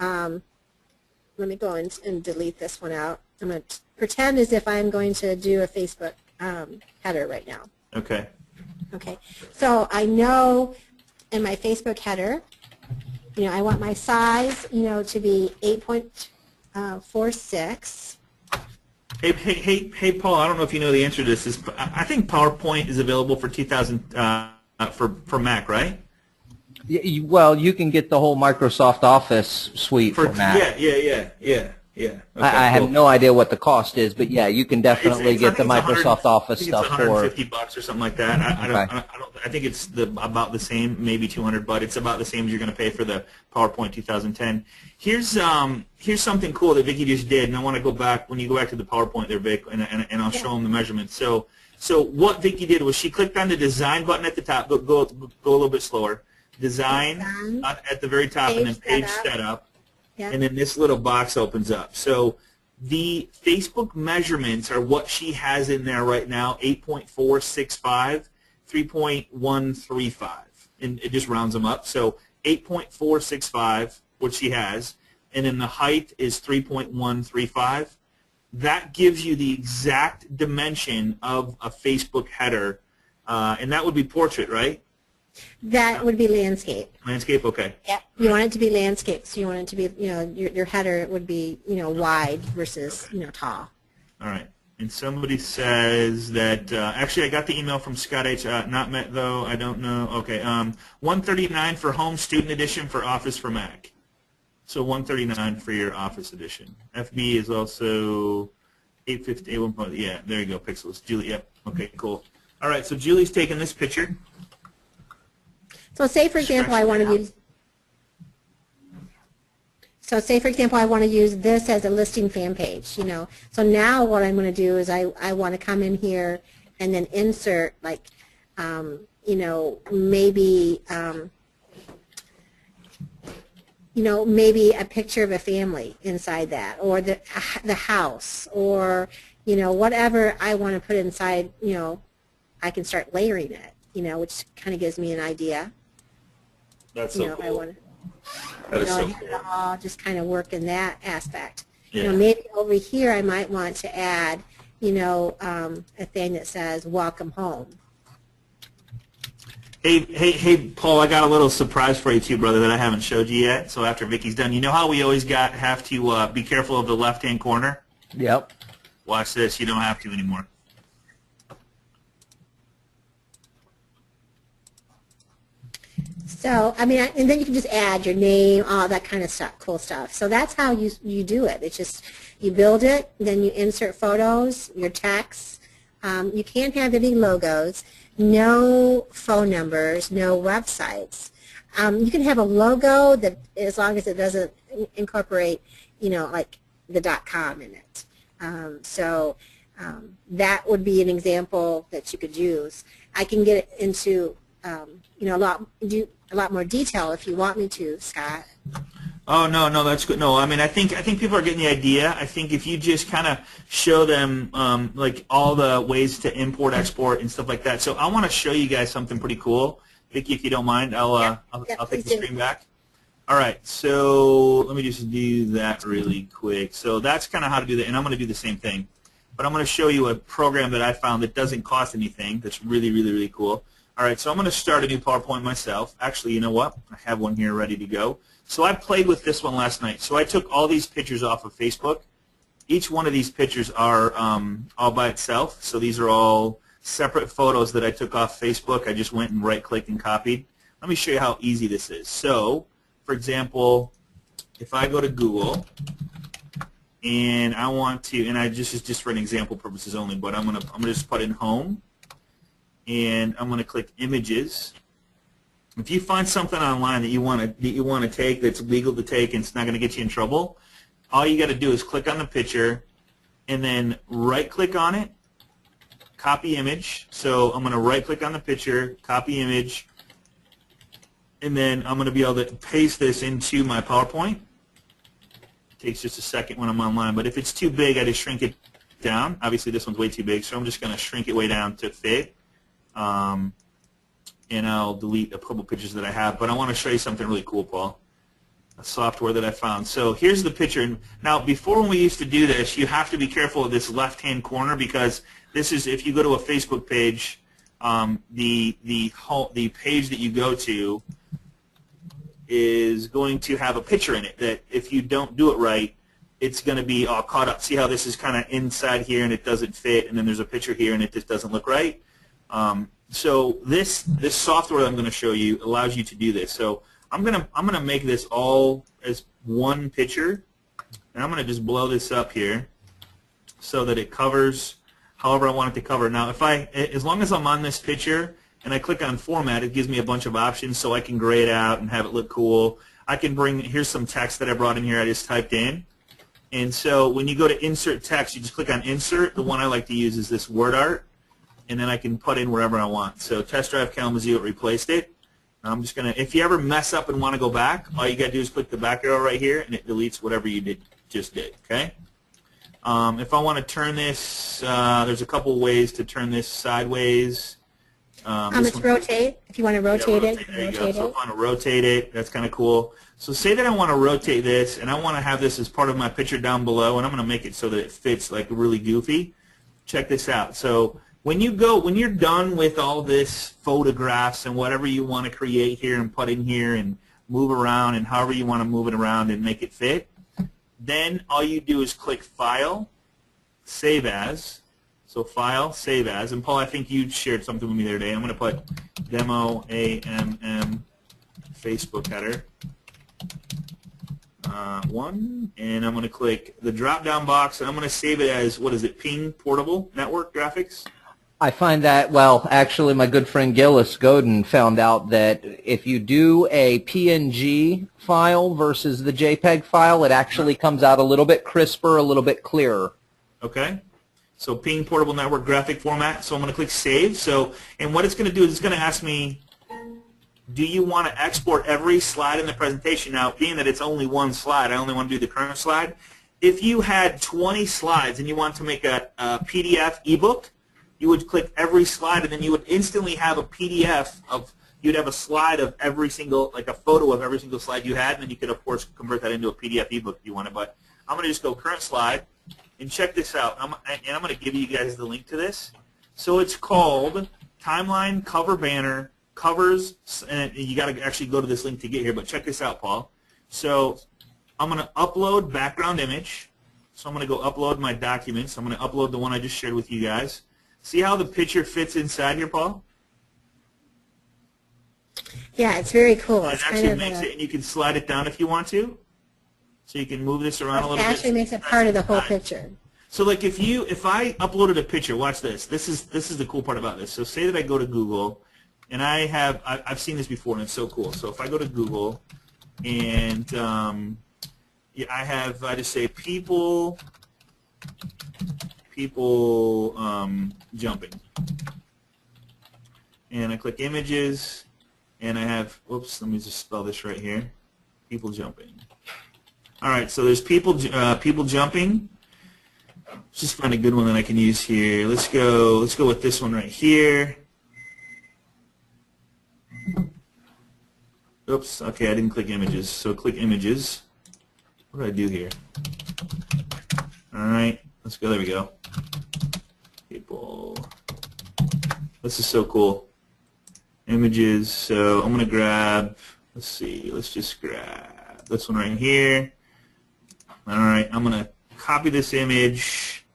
let me go and delete this one out. I'm going to pretend as if I'm going to do a Facebook header right now. Okay. Okay. So I know in my Facebook header, I want my size, to be 8.46. Hey, Paul. I don't know if you know the answer to this. I think PowerPoint is available for 2000 for Mac, right? Well, you can get the whole Microsoft Office suite for Mac. Yeah. Okay, I have no idea what the cost is, but yeah, you can definitely get the Microsoft Office stuff for $150 or something like that. I think it's about the same, maybe 200, but it's about the same as you're going to pay for the PowerPoint 2010. Here's something cool that Vicki just did, and I want to go back when you go back to the PowerPoint there, Vic, and I'll show them the measurements. So what Vicki did was she clicked on the design button at the top. Go a little bit slower. Design at the very top, and then page setup. Yep. And then this little box opens up. So the Facebook measurements are what she has in there right now, 8.465, 3.135. And it just rounds them up. So 8.465, what she has, and then the height is 3.135. That gives you the exact dimension of a Facebook header, and that would be portrait, right? That would be landscape. Landscape, okay. Yep. You want it to be landscape, so you want it to be, your header would be, wide versus, tall. All right. And somebody says that, actually I got the email from Scott H. Not met though, I don't know. Okay. 139 for home student edition for Office for Mac. So 139 for your Office edition. FB is also 850, 815. Yeah, there you go, pixels. Julie, yep. Okay, cool. All right, so Julie's taking this picture. So say, for example, I want to use. So say, for example, I want to use this as a listing fan page. So now what I'm going to do is I want to come in here and then insert like, maybe, maybe a picture of a family inside that, or the house, or whatever I want to put inside. I can start layering it. Which kind of gives me an idea. That's so cool. I want to, that is so cool. I'll just kind of work in that aspect. Yeah. Maybe over here I might want to add, a thing that says "Welcome home." Hey, Paul! I got a little surprise for you too, brother, that I haven't showed you yet. So after Vicki's done, you know how we always have to be careful of the left-hand corner? Yep. Watch this. You don't have to anymore. So, and then you can just add your name, all that kind of stuff, cool stuff. So that's how you do it. It's just, you build it, then you insert photos, your text. You can't have any logos, no phone numbers, no websites. You can have a logo that, as long as it doesn't incorporate, like the .com in it. That would be an example that you could use. I can get into, a lot more detail if you want me to, Scott. Oh no, that's good. No, I think people are getting the idea. I think if you just kind of show them like all the ways to import, export, and stuff like that. So I want to show you guys something pretty cool, Vicki. If you don't mind, I'll take the screen back. All right, so let me just do that really quick. So that's kind of how to do that, and I'm going to do the same thing. But I'm going to show you a program that I found that doesn't cost anything. That's really, really, really cool. All right, so I'm going to start a new PowerPoint myself. Actually, you know what? I have one here ready to go. So I played with this one last night. So I took all these pictures off of Facebook. Each one of these pictures are all by itself. So these are all separate photos that I took off Facebook. I just went and right-clicked and copied. Let me show you how easy this is. So, for example, if I go to Google and I want to, and this is just for an example purposes only, but I'm gonna just put in home. And I'm going to click images. If you find something online that you want to take that's legal to take and it's not going to get you in trouble, all you got to do is click on the picture and then right-click on it, copy image. So I'm going to right-click on the picture, copy image, and then I'm going to be able to paste this into my PowerPoint. It takes just a second when I'm online, but if it's too big, I just shrink it down. Obviously, this one's way too big, so I'm just going to shrink it way down to fit. And I'll delete a couple pictures that I have, but I want to show you something really cool, Paul. software that I found. So here's the picture. Now, before when we used to do this, you have to be careful of this left-hand corner because this is, if you go to a Facebook page, the page that you go to is going to have a picture in it that if you don't do it right, it's going to be all caught up. See how this is kind of inside here and it doesn't fit, and then there's a picture here and it just doesn't look right? So this software that I'm going to show you allows you to do this. So I'm gonna make this all as one picture, and I'm gonna just blow this up here so that it covers however I want it to cover. Now, as long as I'm on this picture and I click on Format, it gives me a bunch of options so I can gray it out and have it look cool. I can here's some text that I brought in here. I just typed in, and so when you go to Insert Text, you just click on Insert. The one I like to use is this word art, and then I can put in wherever I want. So Test Drive Kalamazoo, it replaced it. I'm just going to, if you ever mess up and want to go back, all you got to do is click the back arrow right here, and it deletes whatever you just did, okay? If I want to turn this, there's a couple ways to turn this sideways. It's rotate. If you want to rotate it, there you go. So if I want to rotate it, that's kind of cool. So say that I want to rotate this, and I want to have this as part of my picture down below, and I'm going to make it so that it fits like really goofy. Check this out. So when you're done with all this photographs and whatever you want to create here and put in here and move around and however you want to move it around and make it fit, then all you do is click File, Save As. So File, Save As. And Paul, I think you shared something with me the other day. I'm going to put Demo AMM Facebook header 1, and I'm going to click the drop-down box, and I'm going to save it as, what is it, Ping Portable Network Graphics? I find that, well, actually my good friend Gillis Godin found out that if you do a PNG file versus the JPEG file, it actually comes out a little bit crisper, a little bit clearer. Okay. So Ping Portable Network Graphic Format. So I'm going to click Save. So, and what it's going to do is it's going to ask me, do you want to export every slide in the presentation? Now, being that it's only one slide, I only want to do the current slide. If you had 20 slides and you want to make a PDF ebook, you would click every slide, and then you would instantly have a PDF of, you'd have a slide of every single, like a photo of every single slide you had, and then you could, of course, convert that into a PDF ebook if you wanted. But I'm going to just go current slide, and check this out. I'm going to give you guys the link to this. So it's called Timeline Cover Banner Covers, and you got to actually go to this link to get here, but check this out, Paul. So I'm going to upload background image. So I'm going to go upload my documents. I'm going to upload the one I just shared with you guys. See how the picture fits inside here, Paul? Yeah, it's very cool. It actually makes it, and you can slide it down if you want to. So you can move this around a little bit. It actually makes it part of the whole picture. So like if I uploaded a picture, watch this. This is the cool part about this. So say that I go to Google, and I've seen this before, and it's so cool. So if I go to Google, and I just say people jumping, and I click images, and I have, whoops, let me just spell this right here, people jumping. All right, so there's people jumping. Let's just find a good one that I can use here. Let's go with this one right here. Oops, okay, I didn't click images, so click images. What do I do here? All right, let's go, there we go. People, this is so cool. Images, so I'm going to grab, let's see, let's just grab this one right here. All right, I'm going to copy this image,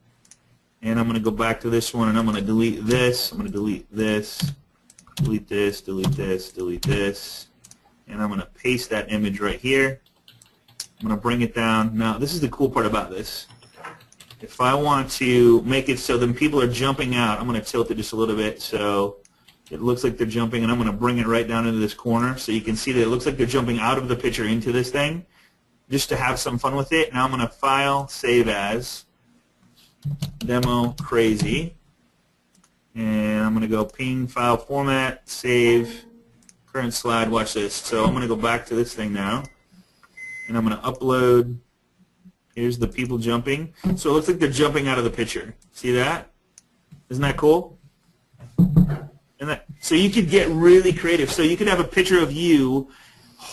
and I'm going to go back to this one, and I'm going to delete this. I'm going to delete this, delete this, delete this, delete this, and I'm going to paste that image right here. I'm going to bring it down. Now, this is the cool part about this. If I want to make it so then people are jumping out, I'm going to tilt it just a little bit so it looks like they're jumping, and I'm going to bring it right down into this corner so you can see that it looks like they're jumping out of the picture into this thing, just to have some fun with it. Now I'm going to File, Save As, Demo Crazy, and I'm going to go Ping File Format, Save, Current Slide. Watch this. So I'm going to go back to this thing now, and I'm going to upload. Here's the people jumping. So it looks like they're jumping out of the picture. See that? Isn't that cool? So you could get really creative. So you could have a picture of you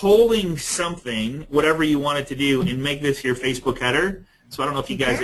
holding something, whatever you want it to do, and make this your Facebook header. So I don't know if you guys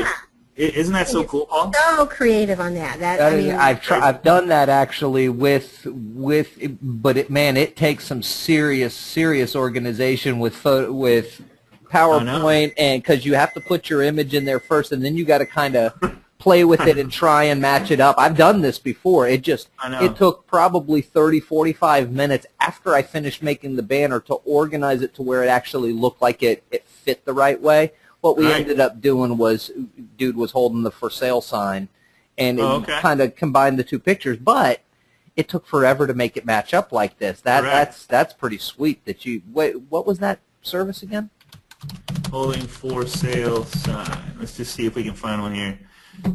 isn't that so cool, Paul? So creative on that. I've done that actually but it takes some serious organization with PowerPoint, and because you have to put your image in there first, and then you got to kind of play with it and try and match it up. I've done this before. It took probably 30-45 minutes after I finished making the banner to organize it to where it actually looked like it fit the right way. What we ended up doing was, dude was holding the for sale sign, and it kind of combined the two pictures, but it took forever to make it match up like this. That's pretty sweet. What was that service again? Holding for sale sign. Let's just see if we can find one here.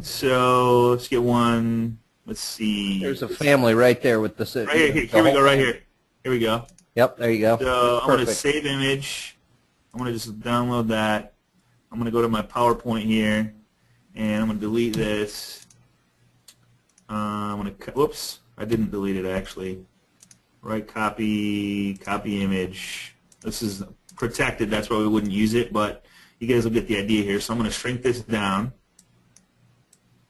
So let's get one. Let's see. There's a family right there with the. Right here. Here we go. Right here. Here we go. Yep. There you go. So I'm going to save image. I'm going to just download that. I'm going to go to my PowerPoint here, and I'm going to delete this. I'm going to. Whoops. I didn't delete it actually. Right. Copy Image. This is protected. That's why we wouldn't use it, but you guys will get the idea here. So I'm going to shrink this down.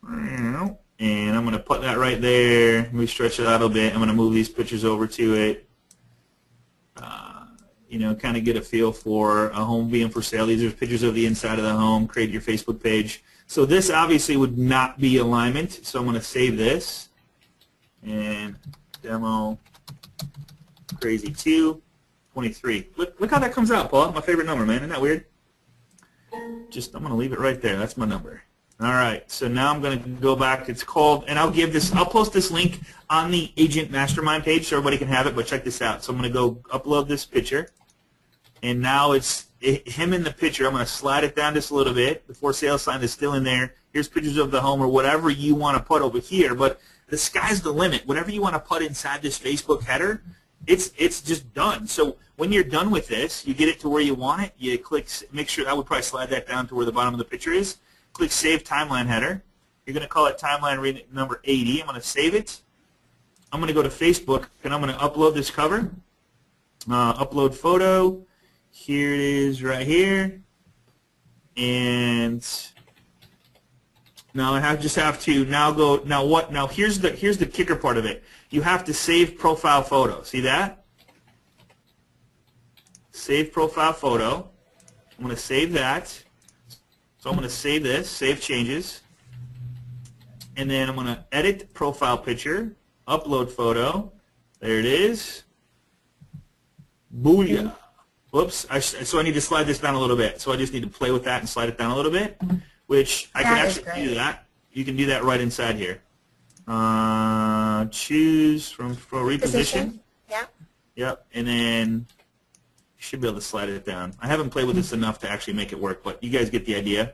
And I'm going to put that right there. Let me stretch it out a bit. I'm going to move these pictures over to it. Kind of get a feel for a home being for sale. These are pictures of the inside of the home. Create your Facebook page. So this obviously would not be alignment. So I'm going to save this. And demo crazy 223. Look how that comes out, Paul. My favorite number, man. Isn't that weird? I'm going to leave it right there. That's my number. All right, so now I'm going to go back. It's called, and I'll post this link on the Agent Mastermind page so everybody can have it, but check this out. So I'm going to go upload this picture, and now it's him in the picture. I'm going to slide it down just a little bit. The for sale sign is still in there. Here's pictures of the home or whatever you want to put over here, but the sky's the limit. Whatever you want to put inside this Facebook header, it's just done. So when you're done with this, you get it to where you want it. You click, make sure, I would probably slide that down to where the bottom of the picture is. Click Save Timeline Header. You're going to call it Timeline number 80. I'm going to save it. I'm going to go to Facebook, and I'm going to upload this cover. Upload photo. Here it is right here. And now I just have to now go. Now what? Now here's the kicker part of it. You have to save profile photo. See that? Save profile photo. I'm going to save that. So I'm going to save this, save changes, and then I'm going to edit profile picture, upload photo. There it is. Booyah. Whoops. So I need to slide this down a little bit. So I just need to play with that and slide it down a little bit, which I can actually do that. You can do that right inside here. Choose from reposition. Yep. Yep. And then should be able to slide it down. I haven't played with this enough to actually make it work, but you guys get the idea.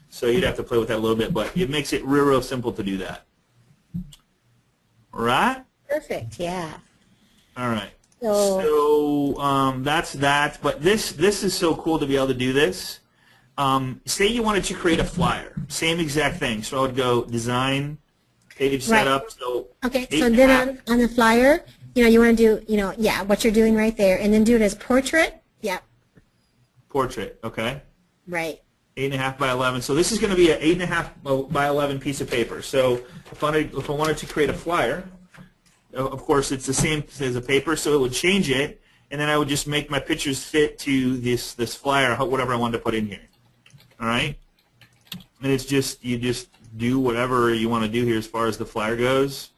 So you'd have to play with that a little bit, but it makes it real simple to do that. All right? Perfect, yeah. All right. So that's that. But this is so cool to be able to do this. Say you wanted to create a flyer. Same exact thing. So I would go design, page setup. So okay, so then on the flyer, you want to do, what you're doing right there, and then do it as portrait. Yep. Portrait, okay. Right. 8.5 by 11. So this is going to be an 8.5 by 11 piece of paper. So if I wanted to create a flyer, of course it's the same as a paper, so it would change it, and then I would just make my pictures fit to this flyer, whatever I wanted to put in here. All right. And it's just you just do whatever you want to do here as far as the flyer goes.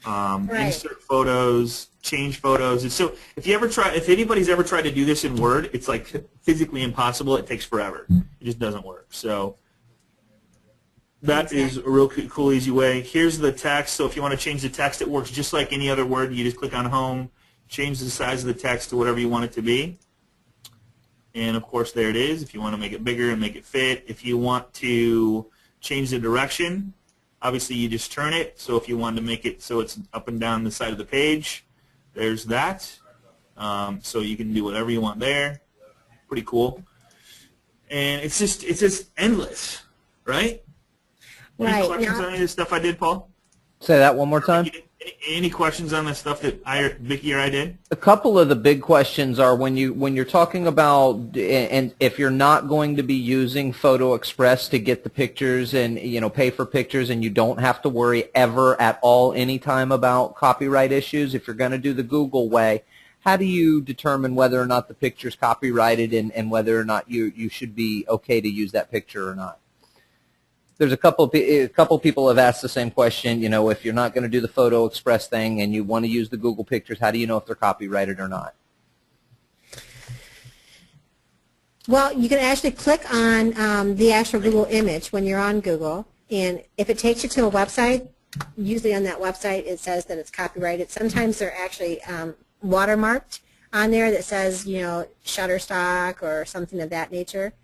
Insert photos, change photos. And so if anybody's ever tried to do this in Word, it's like physically impossible. It takes forever. It just doesn't work. So that is a real cool, easy way. Here's the text. So if you want to change the text, it works just like any other Word. You just click on Home, change the size of the text to whatever you want it to be. And, of course, there it is. If you want to make it bigger and make it fit. If you want to change the direction, obviously you just turn it. So if you wanted to make it so it's up and down the side of the page, there's that. So you can do whatever you want there. Pretty cool. And it's just endless, right? Right. Any questions on any of the stuff I did, Paul? Say that one more time. Any questions on the stuff that Vicky or I did? A couple of the big questions are when you're talking about, and if you're not going to be using Photo Express to get the pictures and pay for pictures, and you don't have to worry ever at all anytime about copyright issues, if you're going to do the Google way, how do you determine whether or not the picture's copyrighted and whether or not you should be okay to use that picture or not? There's a couple people have asked the same question. If you're not going to do the Photo Express thing and you want to use the Google pictures, how do you know if they're copyrighted or not? Well, you can actually click on the actual Google image when you're on Google, and if it takes you to a website, usually on that website it says that it's copyrighted. Sometimes they're actually watermarked on there that says, Shutterstock or something of that nature.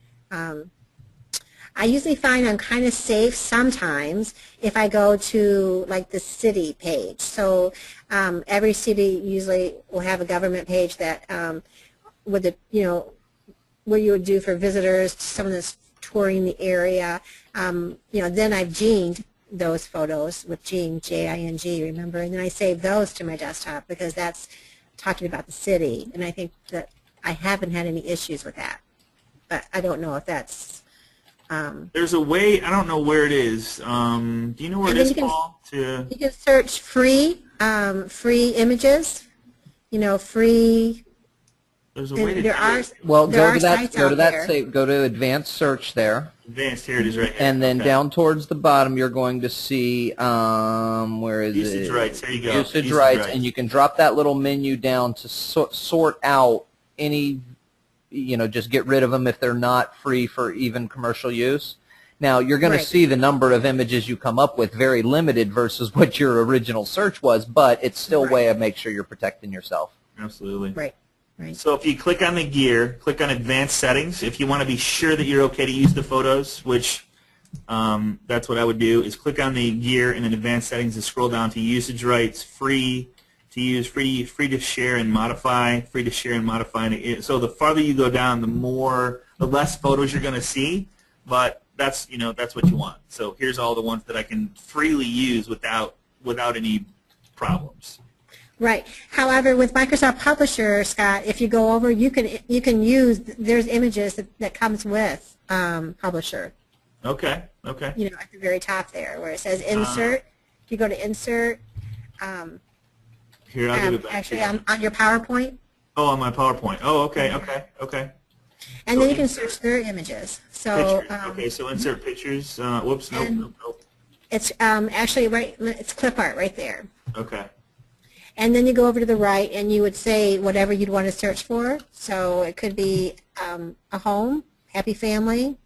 I usually find I'm kind of safe sometimes if I go to like the city page. So every city usually will have a government page that with the what you would do for visitors, someone that's touring the area. Then I've ginged those photos with Jing, J-I-N-G, remember, and then I save those to my desktop because that's talking about the city, and I think that I haven't had any issues with that. But I don't know if that's there's a way, I don't know where it is. Do you know where it is, Paul? You can search free images, free. There's a way to do it. Well, go to advanced search there. Advanced, here it is right here. And then down towards the bottom, you're going to see, where is Usage rights, there you go. Usage rights, and you can drop that little menu down to sort out any, just get rid of them if they're not free for even commercial use. Now, you're going to see the number of images you come up with very limited versus what your original search was, but it's still a way to make sure you're protecting yourself. Absolutely. Right. So if you click on the gear, click on advanced settings, if you want to be sure that you're okay to use the photos, which that's what I would do, is click on the gear and then advanced settings and scroll down to usage rights, free to use, free to share and modify, free to share and modify. So the farther you go down, the less photos you're going to see, but that's what you want. So here's all the ones that I can freely use without any problems. Right. However, with Microsoft Publisher, Scott, if you go over, you can use, there's images that comes with Publisher. Okay. At the very top there where it says Insert. If you go to Insert. Here, I'll give it back. Actually, on your PowerPoint. Oh, on my PowerPoint. Oh, okay. And then you can search their images. So okay, so insert pictures. Whoops, nope. It's actually it's clip art right there. Okay. And then you go over to the right, and you would say whatever you'd want to search for. So it could be a home, happy family.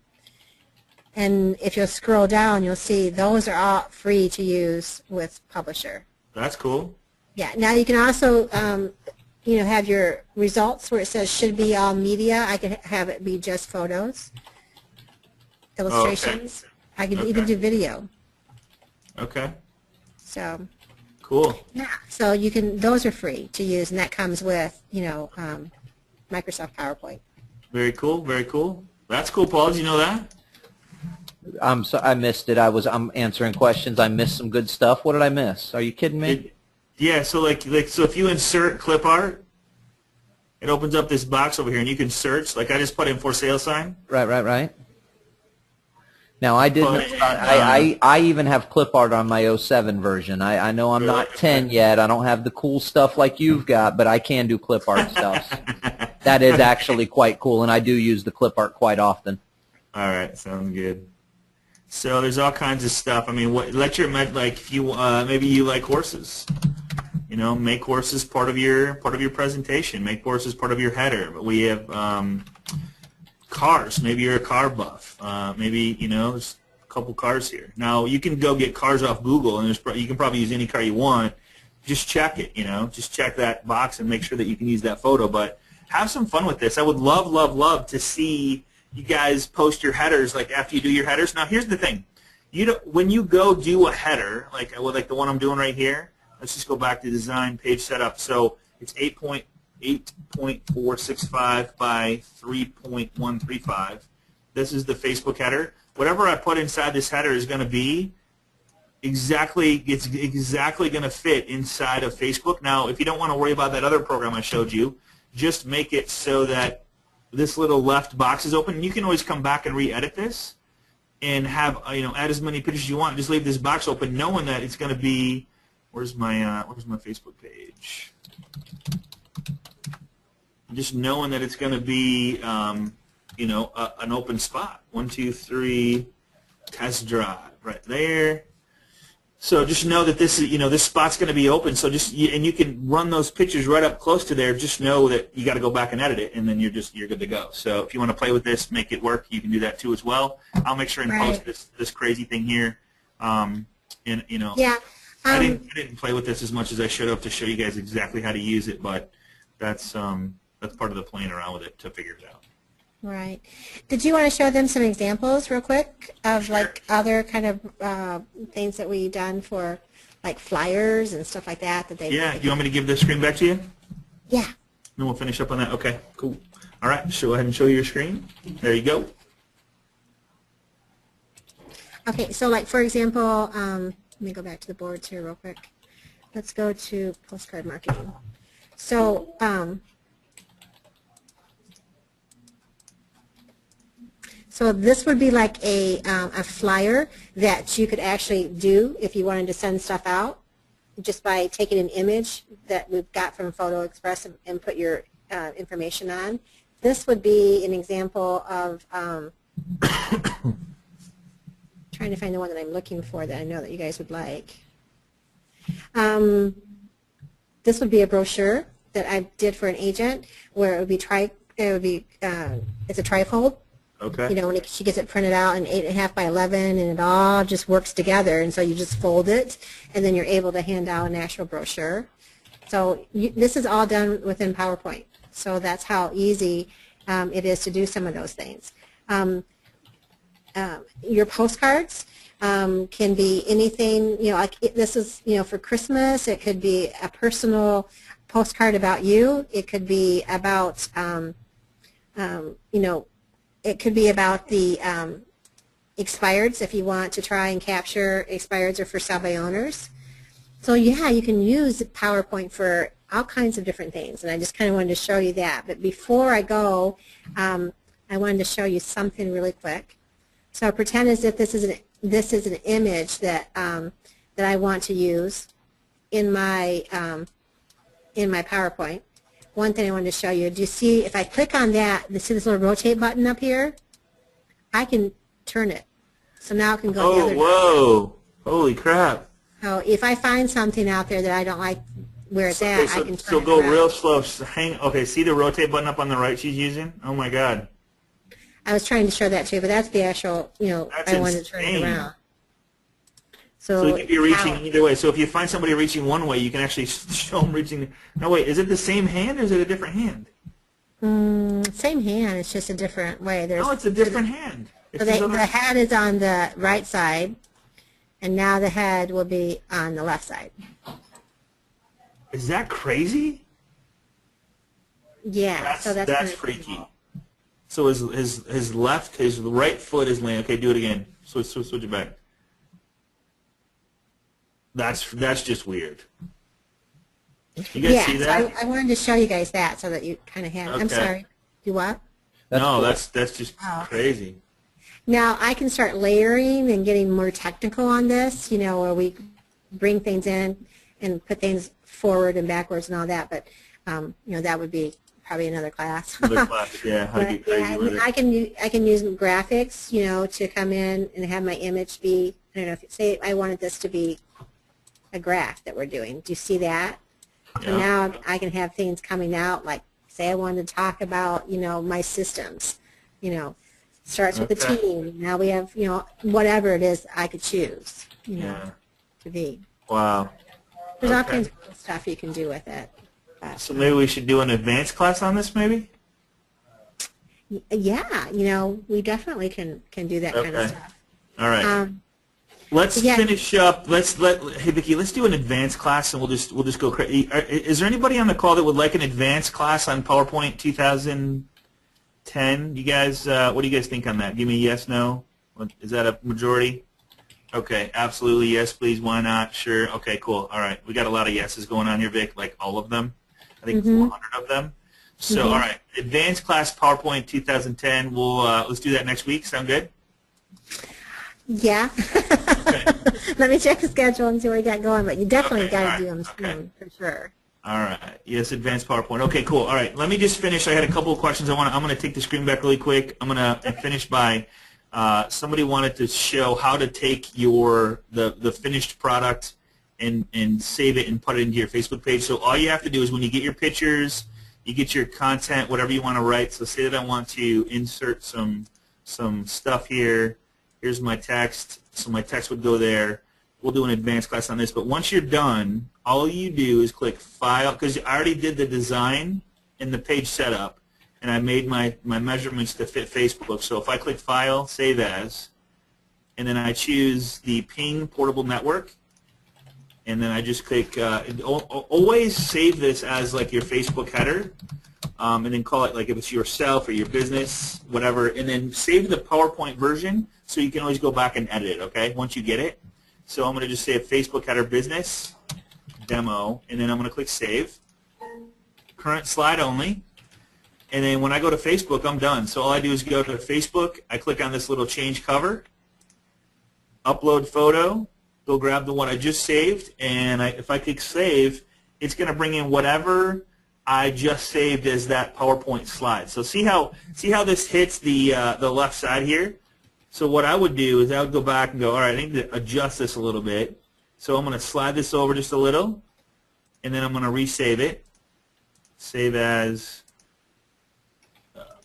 And if you'll scroll down, you'll see those are all free to use with Publisher. That's cool. Yeah. Now you can also, have your results where it says should be all media. I could have it be just photos, illustrations. Oh, okay. I could even do video. Okay. So. Cool. Yeah. So you can. Those are free to use, and that comes with Microsoft PowerPoint. Very cool. Very cool. That's cool, Paul. Did you know that? I missed it. I'm answering questions. I missed some good stuff. What did I miss? Are you kidding me? Yeah. So so if you insert clip art, it opens up this box over here, and you can search. Like I just put in for sale sign. Right. Now I didn't. I even have clip art on my 07 version. I know I'm not 10 yet. I don't have the cool stuff like you've got, but I can do clip art stuff. That is actually quite cool, and I do use the clip art quite often. All right, sounds good. So there's all kinds of stuff. I mean, if you maybe you like horses, make horses part of your presentation. Make horses part of your header. But we have cars. Maybe you're a car buff. Maybe there's a couple cars here. Now you can go get cars off Google, and you can probably use any car you want. Just check it. Just check that box and make sure that you can use that photo. But have some fun with this. I would love to see you guys post your headers like after you do your headers. Now here's the thing. When you go do a header like the one I'm doing right here. Let's just go back to design page setup. So it's 8.465 by 3.135. This is the Facebook header. Whatever I put inside this header is going to be exactly, it's exactly going to fit inside of Facebook. Now, if you don't want to worry about that other program I showed you, just make it so that this little left box is open. You can always come back and re-edit this and have add as many pictures as you want. Just leave this box open, knowing that it's going to be. Where's my Facebook page? Just knowing that it's going to be an open spot. 1, 2, 3, test drive right there. So just know that this is this spot's going to be open. So and you can run those pictures right up close to there. Just know that you got to go back and edit it, and then you're good to go. So if you want to play with this, make it work, you can do that too as well. I'll make sure and post this crazy thing here. Yeah. I didn't play with this as much as I should have to show you guys exactly how to use it, but that's part of the playing around with it to figure it out. Right. Did you want to show them some examples real quick of like other kind of things that we've done for like flyers and stuff like that they? Yeah. Do you want me to give the screen back to you? Yeah. Then we'll finish up on that. Okay. Cool. All right. So go ahead and show your screen. There you go. Okay. So like for example, let me go back to the boards here real quick. Let's go to postcard marketing. So so this would be like a flyer that you could actually do if you wanted to send stuff out, just by taking an image that we've got from Photo Express and put your information on. This would be an example of trying to find the one that I'm looking for that I know that you guys would like. This would be a brochure that I did for an agent where it would be it's a trifold. Okay. When she gets it printed out in 8.5 by 11, and it all just works together, and so you just fold it, and then you're able to hand out an actual brochure. So this is all done within PowerPoint. So that's how easy it is to do some of those things. Your postcards can be anything. Like this is for Christmas. It could be a personal postcard about you. It could be about it could be about the expireds if you want to try and capture expireds or for sale by owners. So yeah, you can use PowerPoint for all kinds of different things, and I just kind of wanted to show you that. But before I go, I wanted to show you something really quick. So pretend as if this is an image that that I want to use in my PowerPoint. One thing I wanted to show you, do you see, if I click on that, see this little rotate button up here? I can turn it. So now it can go the other direction. Whoa. Holy crap. So if I find something out there that I don't like where it's at, I can turn it So go around. real slow. Okay, see the rotate button up on the right she's using? Oh my God. I was trying to show that too, but that's the actual, That's I wanted to turn it insane. around. So you could be reaching either way. So if you find somebody reaching one way, you can actually show them reaching. No, wait, is it the same hand or is it a different hand? Same hand, it's just a different way. No, it's a different hand. So the head is on the right side, and now the head will be on the left side. Is that crazy? Yeah, so that's kind of freaky. cool. So his right foot is laying. Okay, do it again. Switch it back. That's just weird. You guys see that? I wanted to show you guys that so that you kind of have. Okay. I'm sorry. Do what? That's just crazy. Now I can start layering and getting more technical on this. Where we bring things in and put things forward and backwards and all that. But that would be probably another class. Another class, yeah. How to get crazy with it. I can use graphics, to come in and have my image be. I don't know, say I wanted this to be a graph that we're doing. Do you see that? Yeah. So now I can have things coming out, like say I wanted to talk about, my systems, starts with a team. Now we have, whatever it is I could choose, to be. Wow. There's all kinds of cool stuff you can do with it. So maybe we should do an advanced class on this, maybe? Yeah, we definitely can do that kind of stuff. All right. Let's finish up. Hey Vicki, let's do an advanced class, and we'll just go crazy. Is there anybody on the call that would like an advanced class on PowerPoint 2010? You guys, what do you guys think on that? Give me a yes, no. Is that a majority? Okay, absolutely, yes, please, why not, sure, okay, cool, all right. We got a lot of yeses going on here, Vic, like all of them. I think 400 of them. So, all right, Advanced Class PowerPoint 2010, we'll, let's do that next week, sound good? Yeah. Okay. Let me check the schedule and see what we got going, but you definitely Okay, got to all do right, them okay. soon, for sure. All right. Yes, advanced PowerPoint. Okay, cool. All right. Let me just finish. I had a couple of questions. I'm going to take the screen back really quick. I'm going to finish by somebody wanted to show how to take the finished product and save it and put it into your Facebook page. So all you have to do is when you get your pictures, you get your content, whatever you want to write. So say that I want to insert some stuff here. Here's my text. So my text would go there. We'll do an advanced class on this, but once you're done, all you do is click File, because I already did the design and the page setup, and I made my measurements to fit Facebook. So if I click File, Save As, and then I choose the Ping Portable Network, and then I just click, always save this as like your Facebook header, and then call it like if it's yourself or your business, whatever, and then save the PowerPoint version so you can always go back and edit it, okay, once you get it. So I'm going to just say Facebook header business demo, and then I'm going to click save. Current slide only. And then when I go to Facebook, I'm done. So all I do is go to Facebook. I click on this little change cover, upload photo, go grab the one I just saved, and if I click save, it's going to bring in whatever I just saved as that PowerPoint slide. So see how this hits the left side here? So what I would do is I would go back and go, all right, I need to adjust this a little bit. So I'm going to slide this over just a little, and then I'm going to resave it. Save as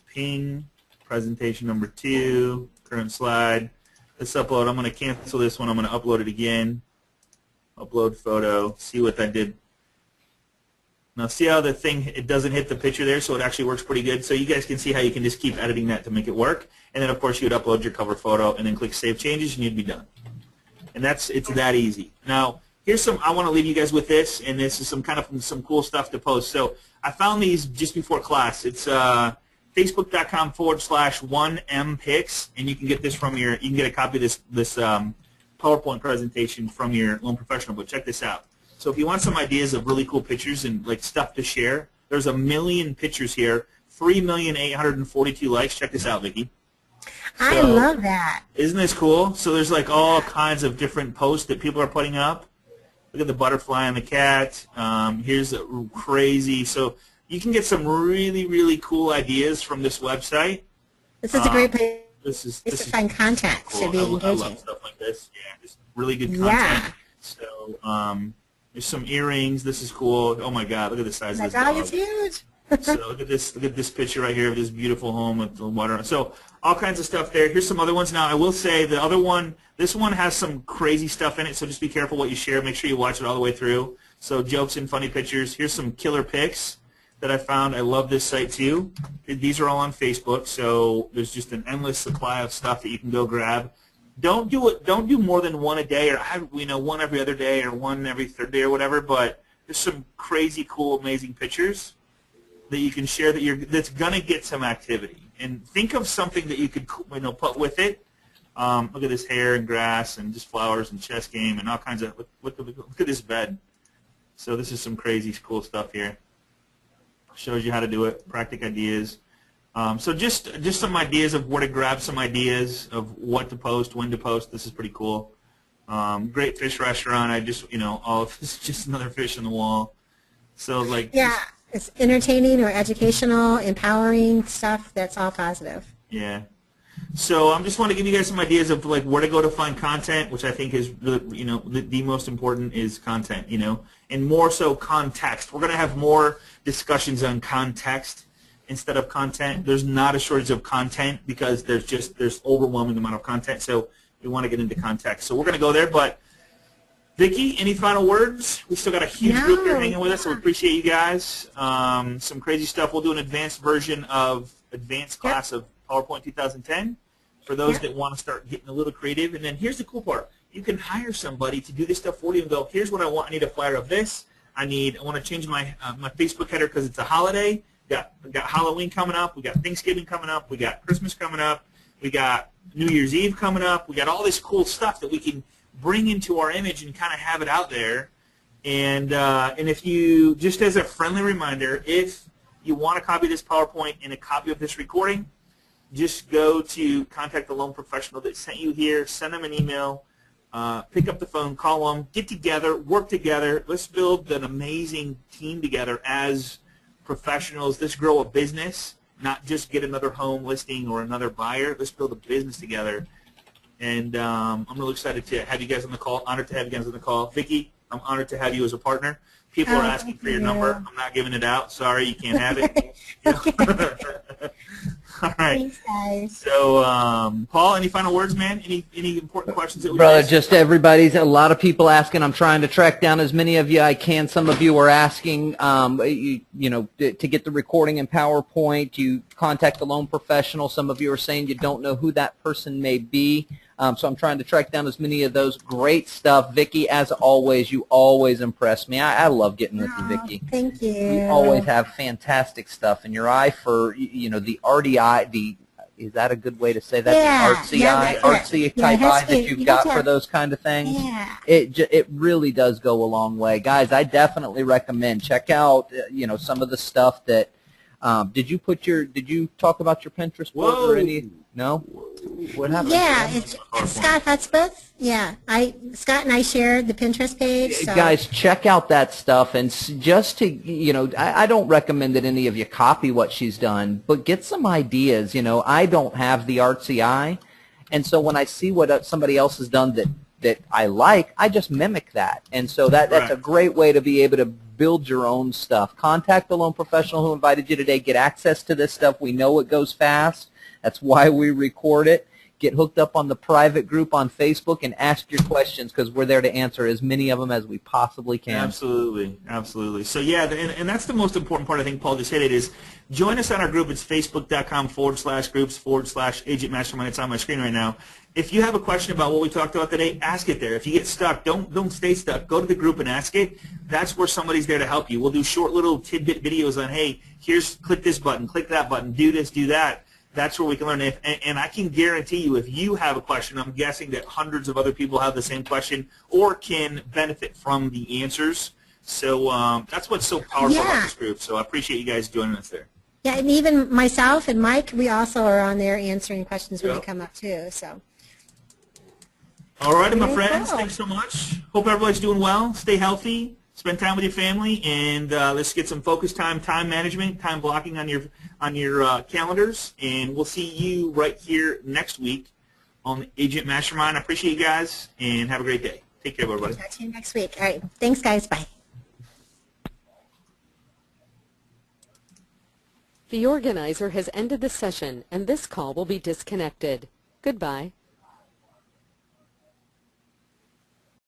Ping, presentation number 2, current slide. Let's upload. I'm going to cancel this one. I'm going to upload it again. Upload photo. See what that did. Now see how the thing, it doesn't hit the picture there, so it actually works pretty good. So you guys can see how you can just keep editing that to make it work. And then of course you would upload your cover photo and then click Save Changes and you'd be done. And it's that easy. Now here's I want to leave you guys with this, and this is some cool stuff to post. So I found these just before class. It's facebook.com/1mpics, and you can get this from you can get a copy of this PowerPoint presentation from your Loan Professional book. Check this out. So if you want some ideas of really cool pictures and like stuff to share, there's 1 million pictures here, 3,842 likes. Check this out, Vicki. I love that. Isn't this cool? So there's like all kinds of different posts that people are putting up. Look at the butterfly and the cat. Here's a crazy. So you can get some really, really cool ideas from this website. This is a great place to find content. Cool. Should be engaging. I love stuff like this. Yeah, just really good content. Yeah. So there's some earrings. This is cool. Oh my God, look at the size of this dog. It's huge. So look at this picture right here of this beautiful home with the water. So all kinds of stuff there. Here's some other ones. Now I will say the other one, this one has some crazy stuff in it, so just be careful what you share. Make sure you watch it all the way through. So jokes and funny pictures. Here's some killer pics that I found. I love this site too. These are all on Facebook, so there's just an endless supply of stuff that you can go grab. Don't do more than one a day, or one every other day, or one every third day, or whatever. But there's some crazy, cool, amazing pictures that you can share that's gonna get some activity. And think of something that you could put with it. Look at this hair and grass and just flowers and chess game and all kinds of. Look at this bed. So this is some crazy, cool stuff here. Shows you how to do it. Practic ideas. So just some ideas of where to grab some ideas of what to post, when to post. This is pretty cool. Great fish restaurant. I just all of this is just another fish on the wall. So like yeah. It's entertaining or educational, empowering stuff. That's all positive. Yeah. So I just want to give you guys some ideas of like where to go to find content, which I think is really, the most important is content, and more so context. We're going to have more discussions on context instead of content. There's not a shortage of content because there's overwhelming amount of content. So we want to get into context. So we're going to go there, but Vicki, any final words? We still got a huge group here hanging with us, so we appreciate you guys. Some crazy stuff. We'll do an advanced version of advanced class of PowerPoint 2010 for those that want to start getting a little creative. And then here's the cool part. You can hire somebody to do this stuff for you and go, here's what I want. I need a flyer of this. I want to change my my Facebook header because it's a holiday. We got Halloween coming up. We got Thanksgiving coming up. We got Christmas coming up. We got New Year's Eve coming up. We got all this cool stuff that we can bring into our image and kind of have it out there. And if you, just as a friendly reminder, if you want a copy of this PowerPoint and a copy of this recording, just go to contact the loan professional that sent you here, send them an email, pick up the phone, call them, get together, work together. Let's build an amazing team together as professionals. Let's grow a business, not just get another home listing or another buyer. Let's build a business together. And I'm really excited to have you guys on the call. Honored to have you guys on the call. Vicki, I'm honored to have you as a partner. People are asking for your number. I'm not giving it out. Sorry, you can't have it. All right. Thanks, guys. So, Paul, any final words, man? Any important questions that we Brother, missed? just everybody's, a lot of people asking. I'm trying to track down as many of you I can. Some of you are asking, you know, to get the recording in PowerPoint, you contact the loan professional. Some of you are saying you don't know who that person may be. So I'm trying to track down as many of those. Great stuff. Vicki, as always, you always impress me. I love getting with you, Vicki. Thank you. You always have fantastic stuff. And your eye for, you know, the arty eye, is that a good way to say that? Yeah, The artsy yeah, eye, that's artsy it. Yeah, it type has eye to that be- you've you got have to for have- those kind of things. Yeah. It really does go a long way. Guys, I definitely recommend, check out, you know, some of the stuff that, did you talk about your Pinterest board or any? No? What happened? Yeah, it's Scott Hudspeth. Yeah, Scott and I shared the Pinterest page. So. Guys, check out that stuff, and just to, you know, I don't recommend that any of you copy what she's done, but get some ideas. You know, I don't have the artsy eye, and so when I see what somebody else has done that I like, I just mimic that, and so that's Right. a great way to be able to build your own stuff. Contact the loan professional who invited you today. Get access to this stuff. We know it goes fast. That's why we record it. Get hooked up on the private group on Facebook and ask your questions, because we're there to answer as many of them as we possibly can. Absolutely, absolutely. So yeah, and that's the most important part. I think Paul just hit it. Is join us on our group. It's facebook.com/groups/Agent Mastermind. It's on my screen right now. If you have a question about what we talked about today, ask it there. If you get stuck, don't stay stuck. Go to the group and ask it. That's where somebody's there to help you. We'll do short little tidbit videos on, hey, click this button, click that button, do this, do that. That's where we can learn. And I can guarantee you, if you have a question, I'm guessing that hundreds of other people have the same question or can benefit from the answers. So that's what's so powerful about this group. So I appreciate you guys joining us there. Yeah, and even myself and Mike, we also are on there answering questions when they come up too. So. All right, my Very friends, cool. thanks so much. Hope everybody's doing well. Stay healthy. Spend time with your family, and let's get some focus time, time management, time blocking on your calendars. And we'll see you right here next week on the Agent Mastermind. I appreciate you guys, and have a great day. Take care, everybody. Talk to you next week. All right. Thanks, guys. Bye. The organizer has ended the session, and this call will be disconnected. Goodbye.